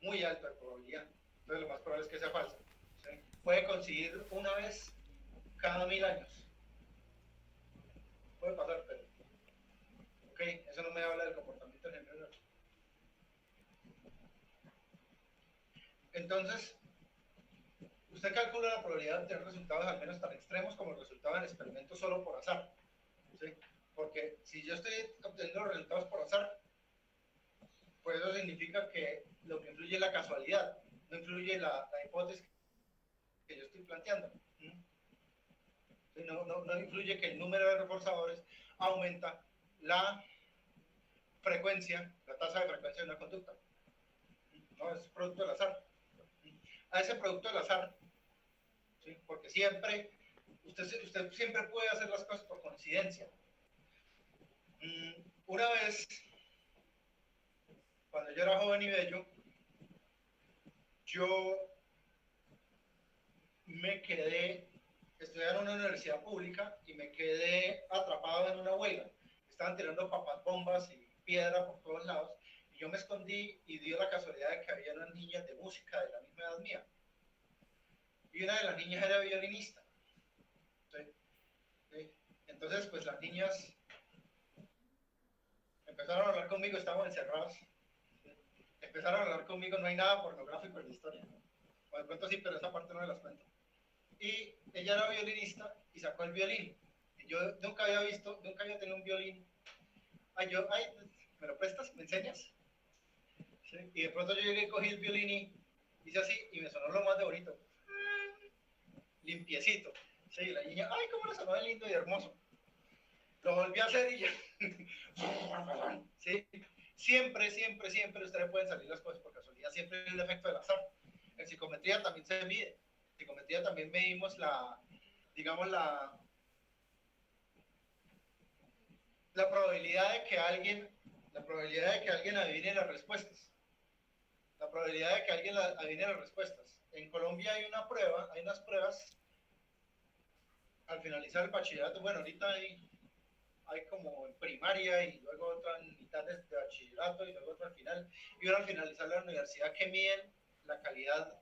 Speaker 2: muy alto de probabilidad. Entonces lo más probable es que sea falsa. ¿Sí? Puede coincidir una vez cada 1000 años. Puede pasar, pero ok, eso no me habla del comportamiento general. Entonces, usted calcula la probabilidad de obtener resultados al menos tan extremos como el resultado del experimento solo por azar. ¿Sí? Porque si yo estoy obteniendo los resultados por azar, significa que lo que influye es la casualidad, no influye la hipótesis que yo estoy planteando. No influye que el número de reforzadores aumenta la frecuencia, la tasa de frecuencia de una conducta. No, es producto del azar. A ese producto del azar, ¿sí? Porque siempre, usted siempre puede hacer las cosas por coincidencia. Una vez, cuando yo era joven y bello, yo me quedé estudiando en una universidad pública y me quedé atrapado en una huelga. Estaban tirando papas bombas y piedra por todos lados. Y yo me escondí y dio la casualidad de que había unas niñas de música de la misma edad mía. Y una de las niñas era violinista. ¿Sí? ¿Sí? Entonces, pues las niñas empezaron a hablar conmigo, estábamos encerrados. ¿Sí? Empezaron a hablar conmigo, no hay nada pornográfico en la historia. O de pronto sí, pero esa parte no me las cuento. Y ella era violinista y sacó el violín. Y yo nunca había tenido un violín. Ay, ¿me lo prestas? ¿Me enseñas? ¿Sí? Y de pronto yo llegué y cogí el violín y hice así y me sonó lo más de bonito. Limpiecito. Sí, la niña, ay, cómo le sonó de lindo y hermoso. Lo volví a hacer y ya. ¿Sí? Siempre ustedes pueden salir las cosas por casualidad. Siempre hay el efecto del azar. En psicometría también se mide. En psicometría también medimos la probabilidad de que alguien adivine las respuestas. La probabilidad de que alguien adivine las respuestas. En Colombia hay unas pruebas al finalizar el bachillerato. Bueno, ahorita hay como en primaria y luego otra en mitad de bachillerato y luego otra al final. Y ahora al finalizar la universidad que miden la calidad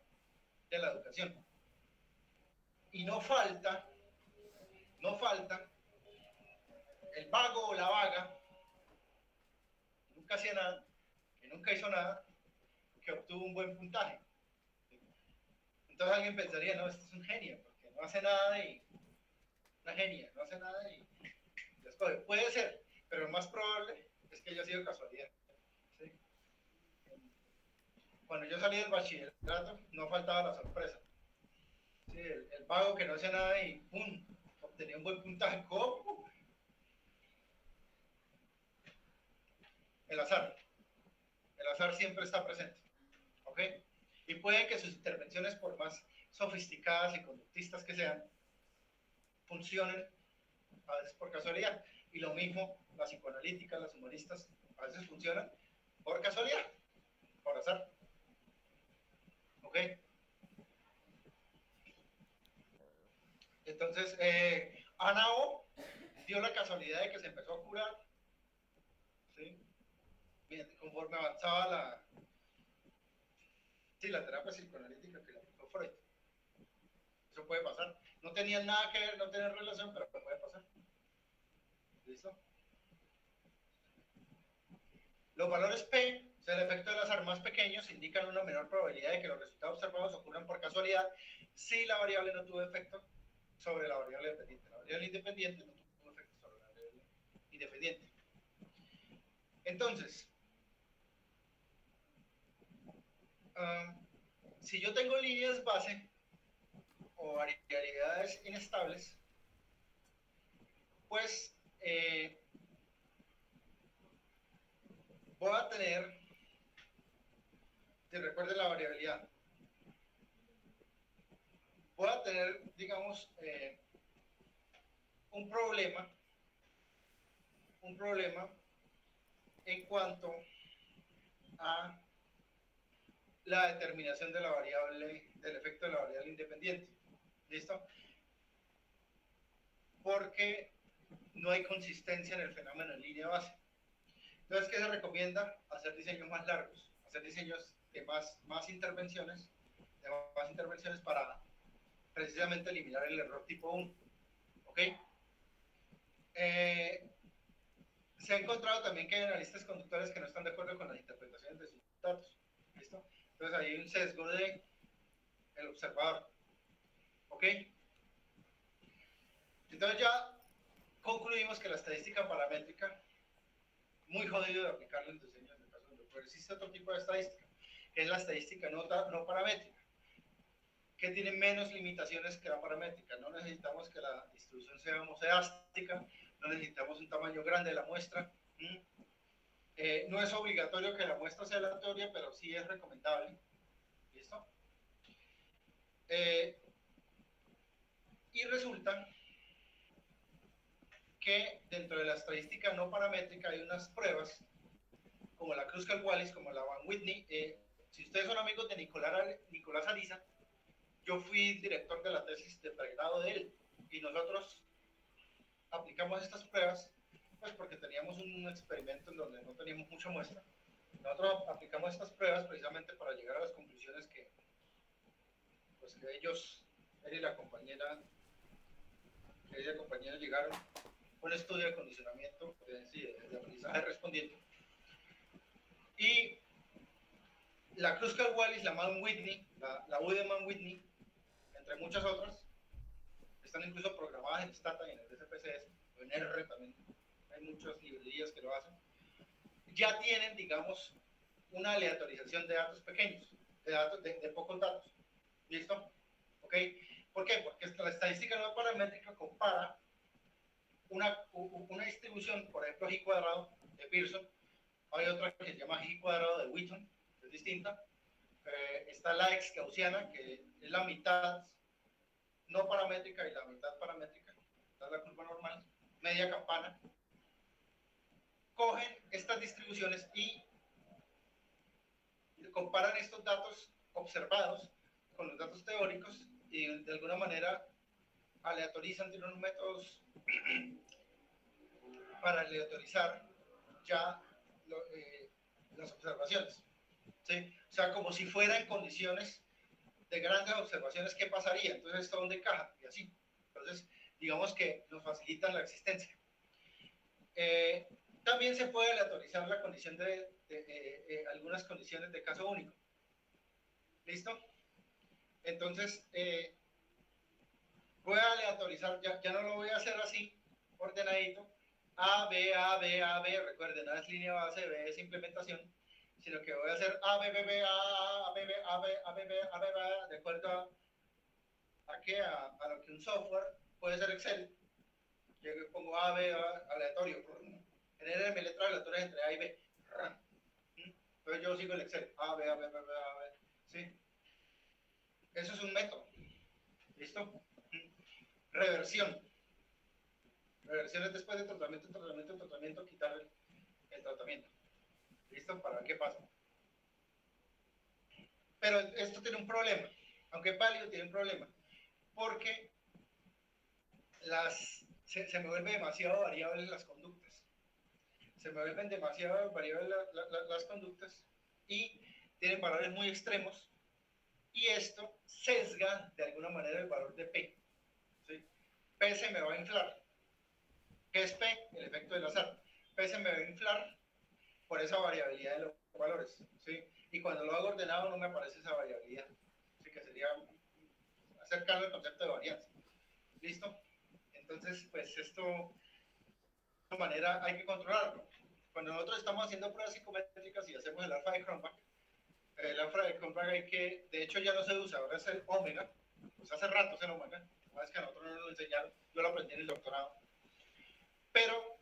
Speaker 2: de la educación. Y no falta el vago o la vaga, que nunca hacía nada, que nunca hizo nada, que obtuvo un buen puntaje. Entonces alguien pensaría, no, este es un genio, porque no hace nada y una genia, no hace nada y después puede ser, pero lo más probable es que haya sido casualidad. ¿Sí? Cuando yo salí del bachillerato, no faltaba la sorpresa. ¿Sí? El vago que no hace nada y ¡pum! Obtenía un buen puntaje. ¿Cómo? El azar siempre está presente, ¿ok? Y puede que sus intervenciones, por más sofisticadas y conductistas que sean, funcionen a veces por casualidad. Y lo mismo, las psicoanalíticas, las humoristas, a veces funcionan por casualidad, por azar, ¿ok? Entonces, Ana O dio la casualidad de que se empezó a curar, ¿sí? Conforme avanzaba la terapia psicoanalítica que le aplicó Freud. Eso puede pasar. No tenían nada que ver, no tenían relación, pero puede pasar. ¿Listo? Los valores P, o sea, el efecto del azar más pequeños, indican una menor probabilidad de que los resultados observados ocurran por casualidad si la variable no tuvo efecto sobre la variable dependiente. La variable independiente no tuvo efecto sobre la variable independiente. Entonces, si yo tengo líneas base o variabilidades inestables, pues voy a tener, si recuerden la variabilidad, voy a tener, digamos, un problema en cuanto a la determinación de la variable, del efecto de la variable independiente. ¿Listo? Porque no hay consistencia en el fenómeno en línea base. Entonces, ¿qué se recomienda? Hacer diseños más largos, hacer diseños de más intervenciones para precisamente eliminar el error tipo 1. ¿Ok? Se ha encontrado también que hay analistas conductuales que no están de acuerdo con las interpretaciones de sus datos. ¿Listo? Entonces, hay un sesgo de el observador. ¿Ok? Entonces ya concluimos que la estadística paramétrica, muy jodido de aplicarla en diseño en el caso de pero existe otro tipo de estadística, que es la estadística no paramétrica, que tiene menos limitaciones que la paramétrica. No necesitamos que la distribución sea homoceástica, no necesitamos un tamaño grande de la muestra. No es obligatorio que la muestra sea aleatoria, pero sí es recomendable. ¿Listo? Y resulta que dentro de la estadística no paramétrica hay unas pruebas, como la Kruskal-Wallis, como la Van Whitney. Si ustedes son amigos de Nicolás Ariza, yo fui director de la tesis de pregrado de él, y nosotros aplicamos estas pruebas, pues porque teníamos un experimento en donde no teníamos mucha muestra. Nosotros aplicamos estas pruebas precisamente para llegar a las conclusiones que, pues, que ellos, él y la compañera llegaron. Un estudio de condicionamiento de aprendizaje respondiente. Y la Kruskal-Wallis, la Mann Whitney, la U de Mann Whitney, entre muchas otras, están incluso programadas en Stata y en el SPSS, o en R también. Hay muchas librerías que lo hacen. Ya tienen, digamos, una aleatorización de datos pequeños, de pocos datos. ¿Listo? ¿Ok? ¿Por qué? Porque la estadística no paramétrica compara una distribución, por ejemplo, G cuadrado de Pearson. Hay otra que se llama G cuadrado de Wheaton, que es distinta. Está la ex gaussiana, que es la mitad no paramétrica y la mitad paramétrica. Esta es la curva normal, media campana. Cogen estas distribuciones y comparan estos datos observados con los datos teóricos y de alguna manera aleatorizan, tienen unos métodos para aleatorizar ya las observaciones. ¿Sí? O sea, como si fuera en condiciones de grandes observaciones, ¿qué pasaría? Entonces, ¿esto dónde encaja? Y así. Entonces, digamos que nos facilitan la existencia. También se puede aleatorizar la condición de algunas condiciones de caso único. ¿Listo? Entonces, voy a aleatorizar, ya no lo voy a hacer así, ordenadito, A, B, A, B, A, B, recuerden, A es línea base, B es implementación, sino que voy a hacer A, B, B, B, A, B, B, A, B, A, B, B, A, B, B, de acuerdo a lo que un software puede ser Excel. Yo pongo A, B, aleatorio, genera letras aleatorias entre A y B. Entonces yo sigo el Excel, A, B, A, B, B, B, A, B, ¿sí? Eso es un método. ¿Listo? Reversión. Reversión es después de tratamiento, quitar el tratamiento. ¿Listo? Para ver qué pasa. Pero esto tiene un problema. Aunque es válido, tiene un problema. Porque se me vuelve demasiado variables las conductas. Se me vuelven demasiado variables las conductas y tienen valores muy extremos. Y esto sesga de alguna manera el valor de P. ¿Sí? P se me va a inflar. ¿Qué es P? El efecto del azar. P se me va a inflar por esa variabilidad de los valores. ¿Sí? Y cuando lo hago ordenado no me aparece esa variabilidad. Así que sería acercarlo al concepto de varianza. ¿Listo? Entonces, pues esto, de alguna manera, hay que controlarlo. Cuando nosotros estamos haciendo pruebas psicométricas y hacemos el alfa de Cronbach, el alfa de Cronbach hay que, de hecho ya no se usa, ahora es el omega, pues hace rato es el omega, no es que a nosotros no nos lo enseñaron, yo lo aprendí en el doctorado, pero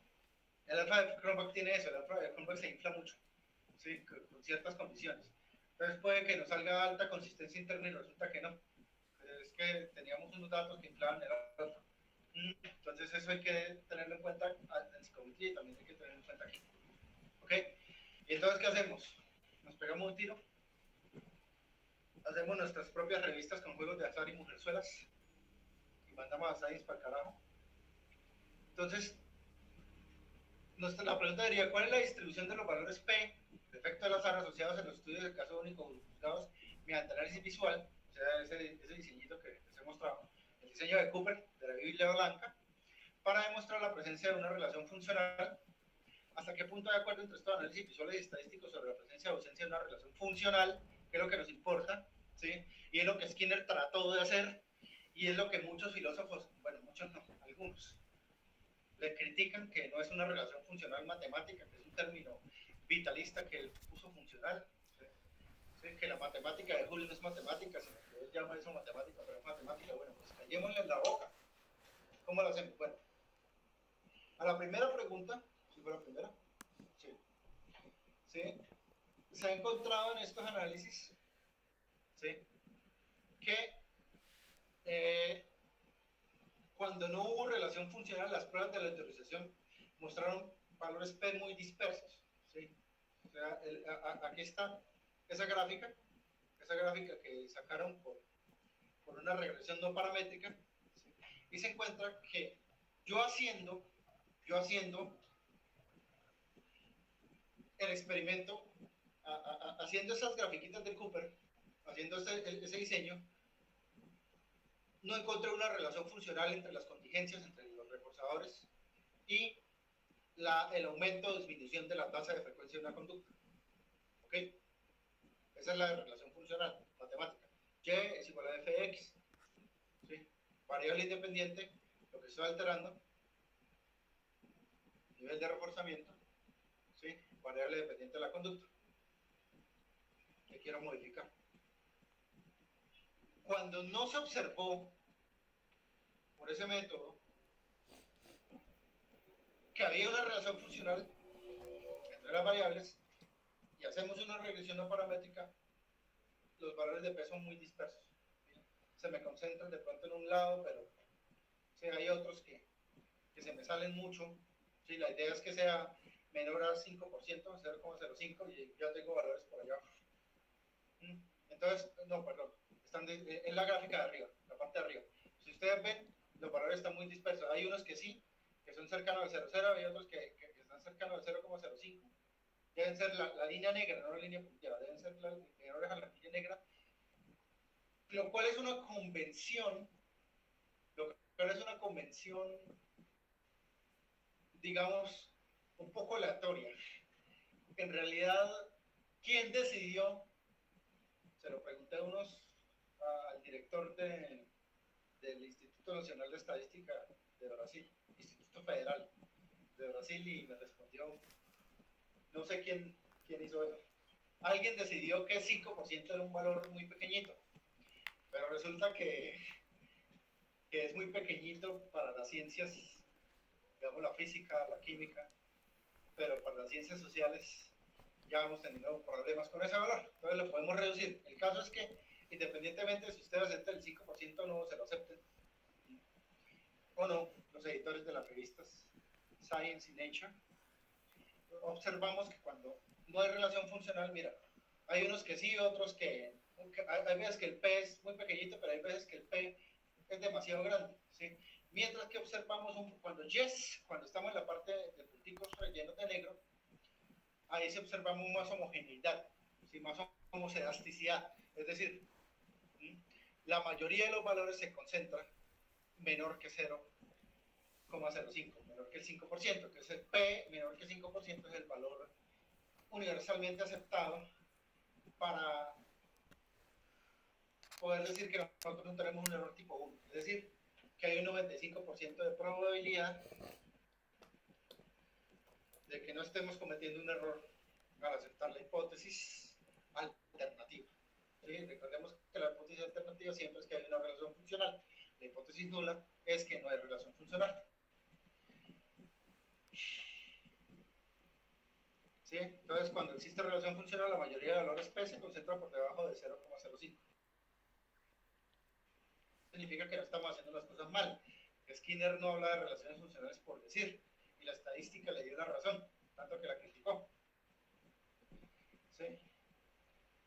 Speaker 2: el alfa de Cronbach tiene eso, el alfa de Cronbach se infla mucho, ¿sí? Con ciertas condiciones, entonces puede que nos salga alta consistencia interna y resulta que no, es que teníamos unos datos que inflaban el alfa, entonces eso hay que tenerlo en cuenta en psicometría y también hay que tenerlo en cuenta aquí, ¿ok? Y entonces ¿qué hacemos? Nos pegamos un tiro, hacemos nuestras propias revistas con juegos de azar y mujerzuelas y mandamos a Science para el carajo. Entonces, la pregunta sería, ¿cuál es la distribución de los valores P, de efecto del azar, asociados en los estudios del caso único buscados mediante análisis visual? O sea, ese diseñito que les he mostrado, el diseño de Cooper, de la Biblia Blanca, para demostrar la presencia de una relación funcional. ¿Hasta qué punto hay acuerdo entre estos análisis visuales y estadísticos sobre la presencia o ausencia de una relación funcional? Que es lo que nos importa, ¿sí? Y es lo que Skinner trató de hacer, y es lo que muchos filósofos, bueno, muchos no, algunos, le critican, que no es una relación funcional matemática, que es un término vitalista que él uso funcional. ¿Sí? Sí, que la matemática de Julio no es matemática, sino que él llama eso matemática, pero es matemática. Bueno, pues callémosle en la boca. ¿Cómo lo hacemos? Bueno, a la primera pregunta, ¿sí fue la primera? Sí. ¿Sí? Se ha encontrado en estos análisis, ¿sí?, que cuando no hubo relación funcional, las pruebas de la autorización mostraron valores P muy dispersos. ¿Sí? O sea, aquí está esa gráfica que sacaron por una regresión no paramétrica, ¿sí? Y se encuentra que yo haciendo el experimento, haciendo esas grafiquitas de Cooper, haciendo ese diseño, no encontré una relación funcional entre las contingencias, entre los reforzadores y el aumento o disminución de la tasa de frecuencia de una conducta. ¿Ok? Esa es la relación funcional, matemática. Y es igual a fx. ¿Sí? Variable independiente, lo que estoy alterando, nivel de reforzamiento, ¿sí?, variable dependiente de la conducta, que quiero modificar. Cuando no se observó por ese método que había una relación funcional entre las variables y hacemos una regresión no paramétrica, los valores de P son muy dispersos. Se me concentran de pronto en un lado, pero sí, hay otros que se me salen mucho. Sí, la idea es que sea menor al 5%, 0,05, y ya tengo valores por allá. Entonces, no, perdón, están en la gráfica de arriba, la parte de arriba. Si ustedes ven, los valores están muy dispersos. Hay unos que sí, que son cercanos al 0,0, hay otros que están cercanos al 0,05. Deben ser la línea negra, no la línea punteada, deben ser menores a la línea negra, lo cual es una convención, digamos, un poco aleatoria. En realidad, ¿quién decidió? Se lo pregunté al director del Instituto Nacional de Estadística de Brasil, Instituto Federal de Brasil, y me respondió, no sé quién hizo eso. Alguien decidió que 5% era un valor muy pequeñito, pero resulta que es muy pequeñito para las ciencias, digamos la física, la química, pero para las ciencias sociales ya hemos tenido problemas con ese valor, entonces lo podemos reducir. El caso es que, independientemente de si usted acepta el 5% o no se lo acepten, o no, los editores de las revistas Science y Nature, observamos que cuando no hay relación funcional, mira, hay unos que sí, otros que hay veces que el P es muy pequeñito, pero hay veces que el P es demasiado grande, ¿sí? Mientras que observamos cuando estamos en la parte de punticos rellenos de negro, ahí sí observamos más homogeneidad, ¿sí?, más homocedasticidad, es decir, la mayoría de los valores se concentran menor que 0,05, menor que el 5%, que es el P menor que el 5%, es el valor universalmente aceptado para poder decir que nosotros no tenemos un error tipo 1, es decir, que hay un 95% de probabilidad de que no estemos cometiendo un error al aceptar la hipótesis alternativa. ¿Sí? Recordemos que la hipótesis alternativa siempre es que hay una relación funcional. La hipótesis nula es que no hay relación funcional. ¿Sí? Entonces, cuando existe relación funcional, la mayoría de valores P se concentran por debajo de 0,05. Significa que no estamos haciendo las cosas mal. Skinner no habla de relaciones funcionales por decir, y la estadística le dio la razón, tanto que la criticó. ¿Sí?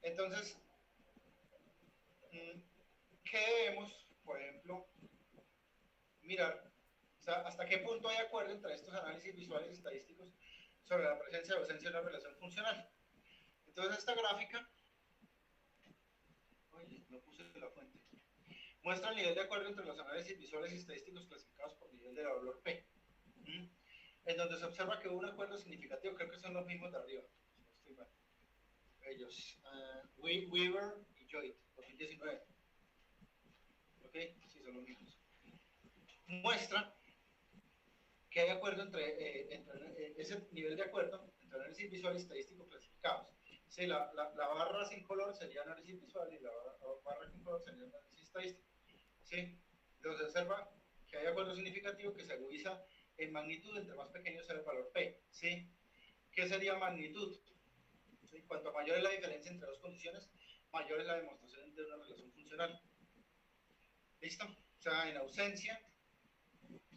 Speaker 2: Entonces, ¿qué debemos, por ejemplo, mirar? O sea, ¿hasta qué punto hay acuerdo entre estos análisis visuales y estadísticos sobre la presencia o ausencia de una relación funcional? Entonces, esta gráfica, oye, no puse la fuente, muestra el nivel de acuerdo entre los análisis visuales y estadísticos clasificados por nivel de valor P, en donde se observa que hubo un acuerdo significativo, creo que son los mismos de arriba, no estoy mal, ellos, Weaver y Joyt, 2019, ok, sí, son los mismos. Muestra que hay acuerdo entre ese nivel de acuerdo entre análisis visual y estadístico clasificados. Sí, la barra sin color sería análisis visual y la barra con color sería análisis estadístico. ¿Sí? Entonces observa que hay acuerdo significativo que se agudiza en magnitud, entre más pequeño sea el valor P. ¿Sí? ¿Qué sería magnitud? ¿Sí? Cuanto mayor es la diferencia entre dos condiciones, mayor es la demostración de una relación funcional. ¿Listo? O sea, en ausencia,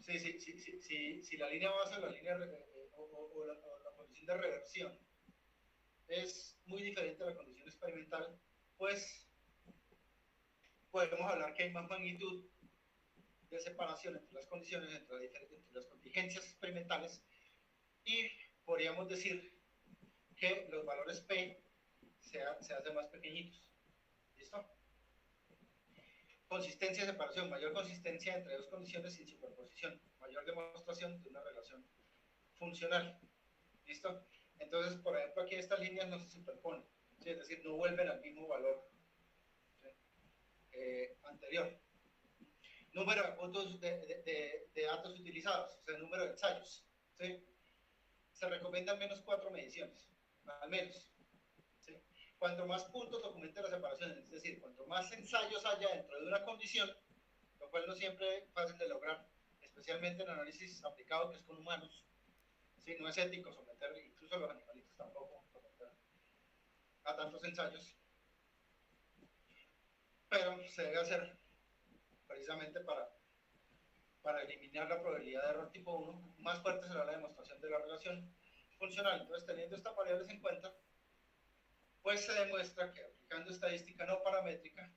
Speaker 2: si la línea base o la línea o la condición de reversión es muy diferente a la condición experimental, pues podemos hablar que hay más magnitud de separación entre las condiciones, entre las contingencias experimentales, y podríamos decir que los valores P se hacen más pequeñitos. ¿Listo? Consistencia de separación, mayor consistencia entre dos condiciones sin superposición, mayor demostración de una relación funcional. ¿Listo? Entonces, por ejemplo, aquí estas líneas no se superponen, ¿sí? Es decir, no vuelven al mismo valor, ¿sí? Anterior. Número de puntos de datos utilizados, o sea, número de ensayos. ¿Sí? Se recomiendan menos 4 mediciones, al menos. ¿Sí? Cuanto más puntos documente la separación, es decir, cuanto más ensayos haya dentro de una condición, lo cual no siempre es fácil de lograr, especialmente en análisis aplicado que es con humanos. ¿Sí? No es ético someter, incluso a los animalitos tampoco, someter a tantos ensayos, pero se debe hacer precisamente para eliminar la probabilidad de error tipo 1, más fuerte será la demostración de la relación funcional. Entonces, teniendo estas variables en cuenta, pues se demuestra que aplicando estadística no paramétrica,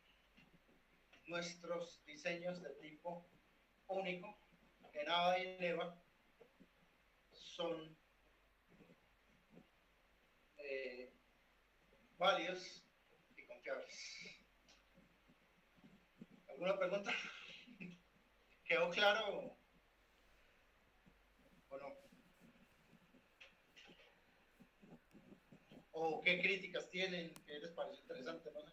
Speaker 2: nuestros diseños de tipo único en ABA y en EVA son válidos y confiables. ¿Alguna pregunta? ¿Quedó claro o no? ¿O qué críticas tienen? ¿Qué les pareció interesante? No sé.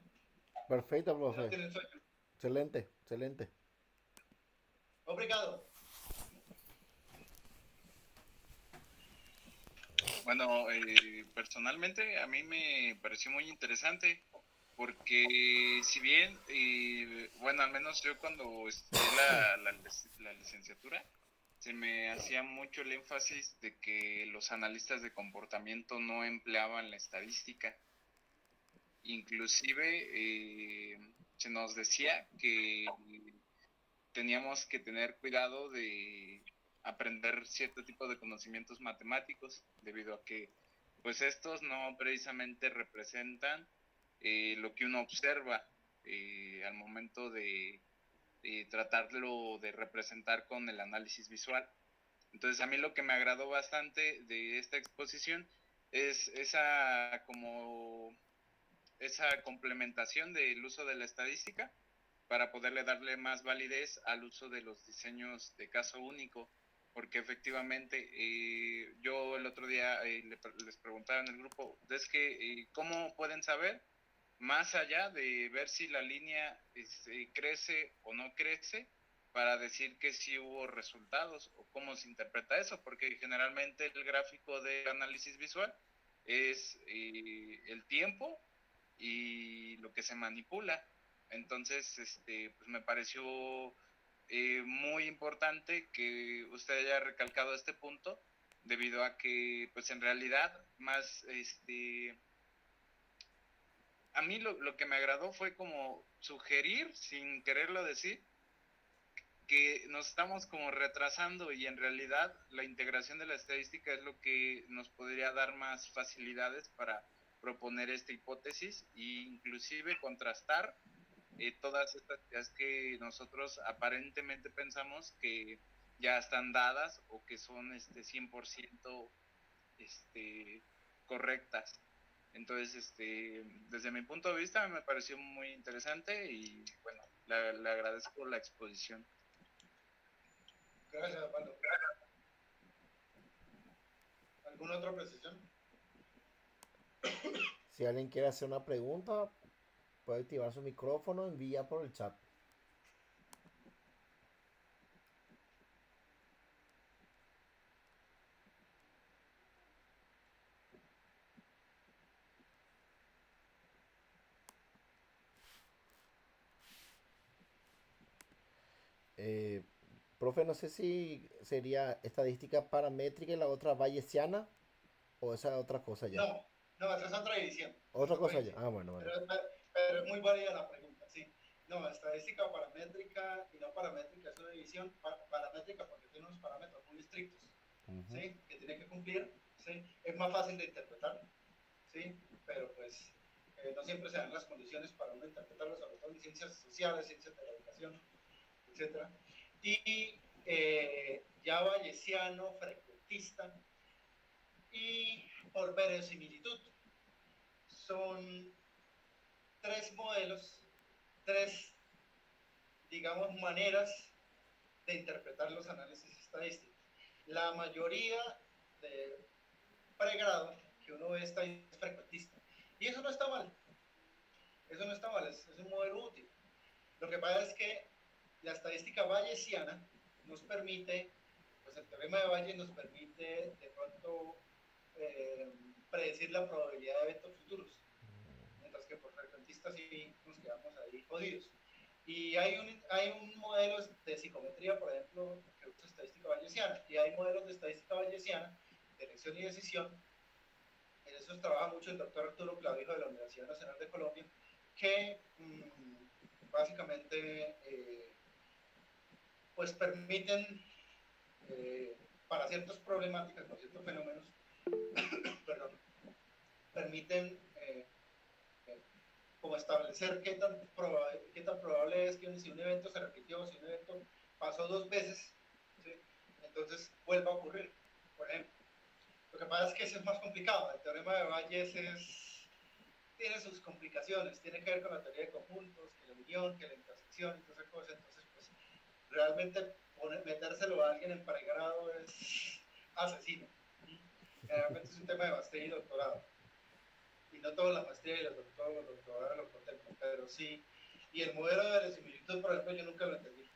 Speaker 3: Perfecto,
Speaker 2: ¿No
Speaker 3: profe.
Speaker 2: tienen sueño?
Speaker 3: Excelente, excelente.
Speaker 2: Obrigado.
Speaker 1: Bueno, personalmente a mí me pareció muy interesante porque si bien, bueno, al menos yo cuando estudié la licenciatura, se me hacía mucho el énfasis de que los analistas de comportamiento no empleaban la estadística. Inclusive se nos decía que teníamos que tener cuidado de aprender cierto tipo de conocimientos matemáticos, debido a que pues estos no precisamente representan lo que uno observa al momento de tratarlo de representar con el análisis visual. Entonces a mí lo que me agradó bastante de esta exposición es esa complementación del uso de la estadística para poderle darle más validez al uso de los diseños de caso único, porque efectivamente yo el otro día les preguntaba en el grupo, es que ¿cómo pueden saber más allá de ver si la línea crece o no crece para decir que sí hubo resultados o cómo se interpreta eso? Porque generalmente el gráfico de análisis visual es el tiempo y lo que se manipula. Entonces, pues me pareció muy importante que usted haya recalcado este punto, debido a que, pues en realidad, más, a mí lo que me agradó fue como sugerir, sin quererlo decir, que nos estamos como retrasando, y en realidad la integración de la estadística es lo que nos podría dar más facilidades para proponer esta hipótesis e inclusive contrastar todas estas ideas que nosotros aparentemente pensamos que ya están dadas o que son 100% correctas. Entonces, desde mi punto de vista me pareció muy interesante y bueno, le agradezco la exposición.
Speaker 2: Gracias, Pablo. ¿Alguna otra precisión?
Speaker 3: Si alguien quiere hacer una pregunta, puede activar su micrófono, envía por el chat. Eh, profe, no sé si sería estadística paramétrica y la otra bayesiana o esa es otra cosa ya.
Speaker 2: No, no, esa es otra división. Esa es
Speaker 3: Otra
Speaker 2: otra
Speaker 3: cosa ya.
Speaker 2: división.
Speaker 3: Ah, bueno, bueno.
Speaker 2: Pero es muy válida la pregunta, sí. No, estadística paramétrica y no paramétrica es una división paramétrica porque tiene unos parámetros muy estrictos,
Speaker 3: Ujú.
Speaker 2: ¿sí? Que tiene que cumplir, ¿sí? Es más fácil de interpretar, ¿sí? Pero pues no siempre se dan las condiciones para uno interpretarlo, sobre todo en ciencias sociales, ciencias de la educación, etcétera. Y ya bayesiano, frecuentista y por verosimilitud. Son tres modelos, tres, digamos, maneras de interpretar los análisis estadísticos. La mayoría de pregrado que uno ve está es frecuentista. Y eso no está mal, eso no está mal, es un modelo útil. Lo que pasa es que la estadística bayesiana nos permite, pues el teorema de Bayes nos permite de pronto eh, predecir la probabilidad de eventos futuros, mientras que por frecuentistas sí nos quedamos ahí jodidos. Y hay un modelo de psicometría, por ejemplo, que usa estadística bayesiana, y hay modelos de estadística bayesiana de elección y decisión. En eso trabaja mucho el doctor Arturo Clavijo de la Universidad Nacional de Colombia, que básicamente pues permiten, eh, para ciertas problemáticas, para ciertos fenómenos, perdón, permiten como establecer qué tan probable es que si un evento se repitió, si un evento pasó dos veces, ¿sí? Entonces vuelva a ocurrir, por ejemplo. Lo que pasa es que ese es más complicado. El teorema de Bayes tiene sus complicaciones, tiene que ver con la teoría de conjuntos, que la unión, que la intersección y todas esas cosas. Entonces, pues, realmente metérselo a alguien en pregrado es asesino. Realmente es un tema de maestría y doctorado. Y no todas las maestrías y todos los doctorados lo contemplan, pero sí. Y el modelo de verosimilitud, por ejemplo, yo nunca lo entendí.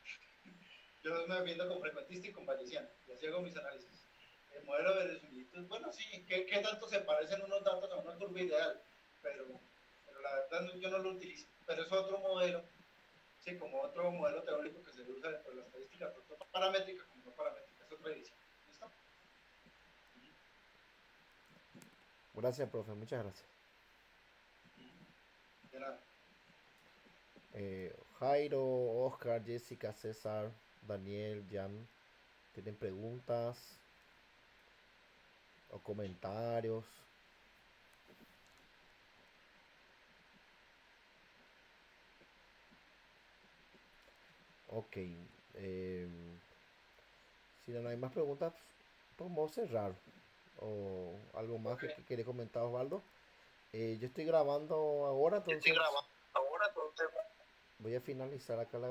Speaker 2: Yo me viendo con frecuentista y con bayesiano, y así hago mis análisis. El modelo de verosimilitud, bueno, sí, ¿qué tanto se parecen unos datos a una curva ideal? Pero la verdad yo no lo utilizo. Pero es otro modelo, sí, como otro modelo teórico que se usa dentro de la estadística, tanto paramétrica como no paramétrica, es otra edición. ¿Listo?
Speaker 3: Gracias, profe. Muchas gracias.
Speaker 2: De nada.
Speaker 3: Jairo, Oscar, Jessica, César, Daniel, Jan, ¿tienen preguntas o comentarios? Ok. Si no hay más preguntas, podemos cerrar. O algo más
Speaker 2: Ok.
Speaker 3: que quiere comentar Osvaldo. Yo estoy grabando ahora,
Speaker 2: Yo estoy
Speaker 3: entonces
Speaker 2: grabando ahora, entonces
Speaker 3: voy a finalizar acá la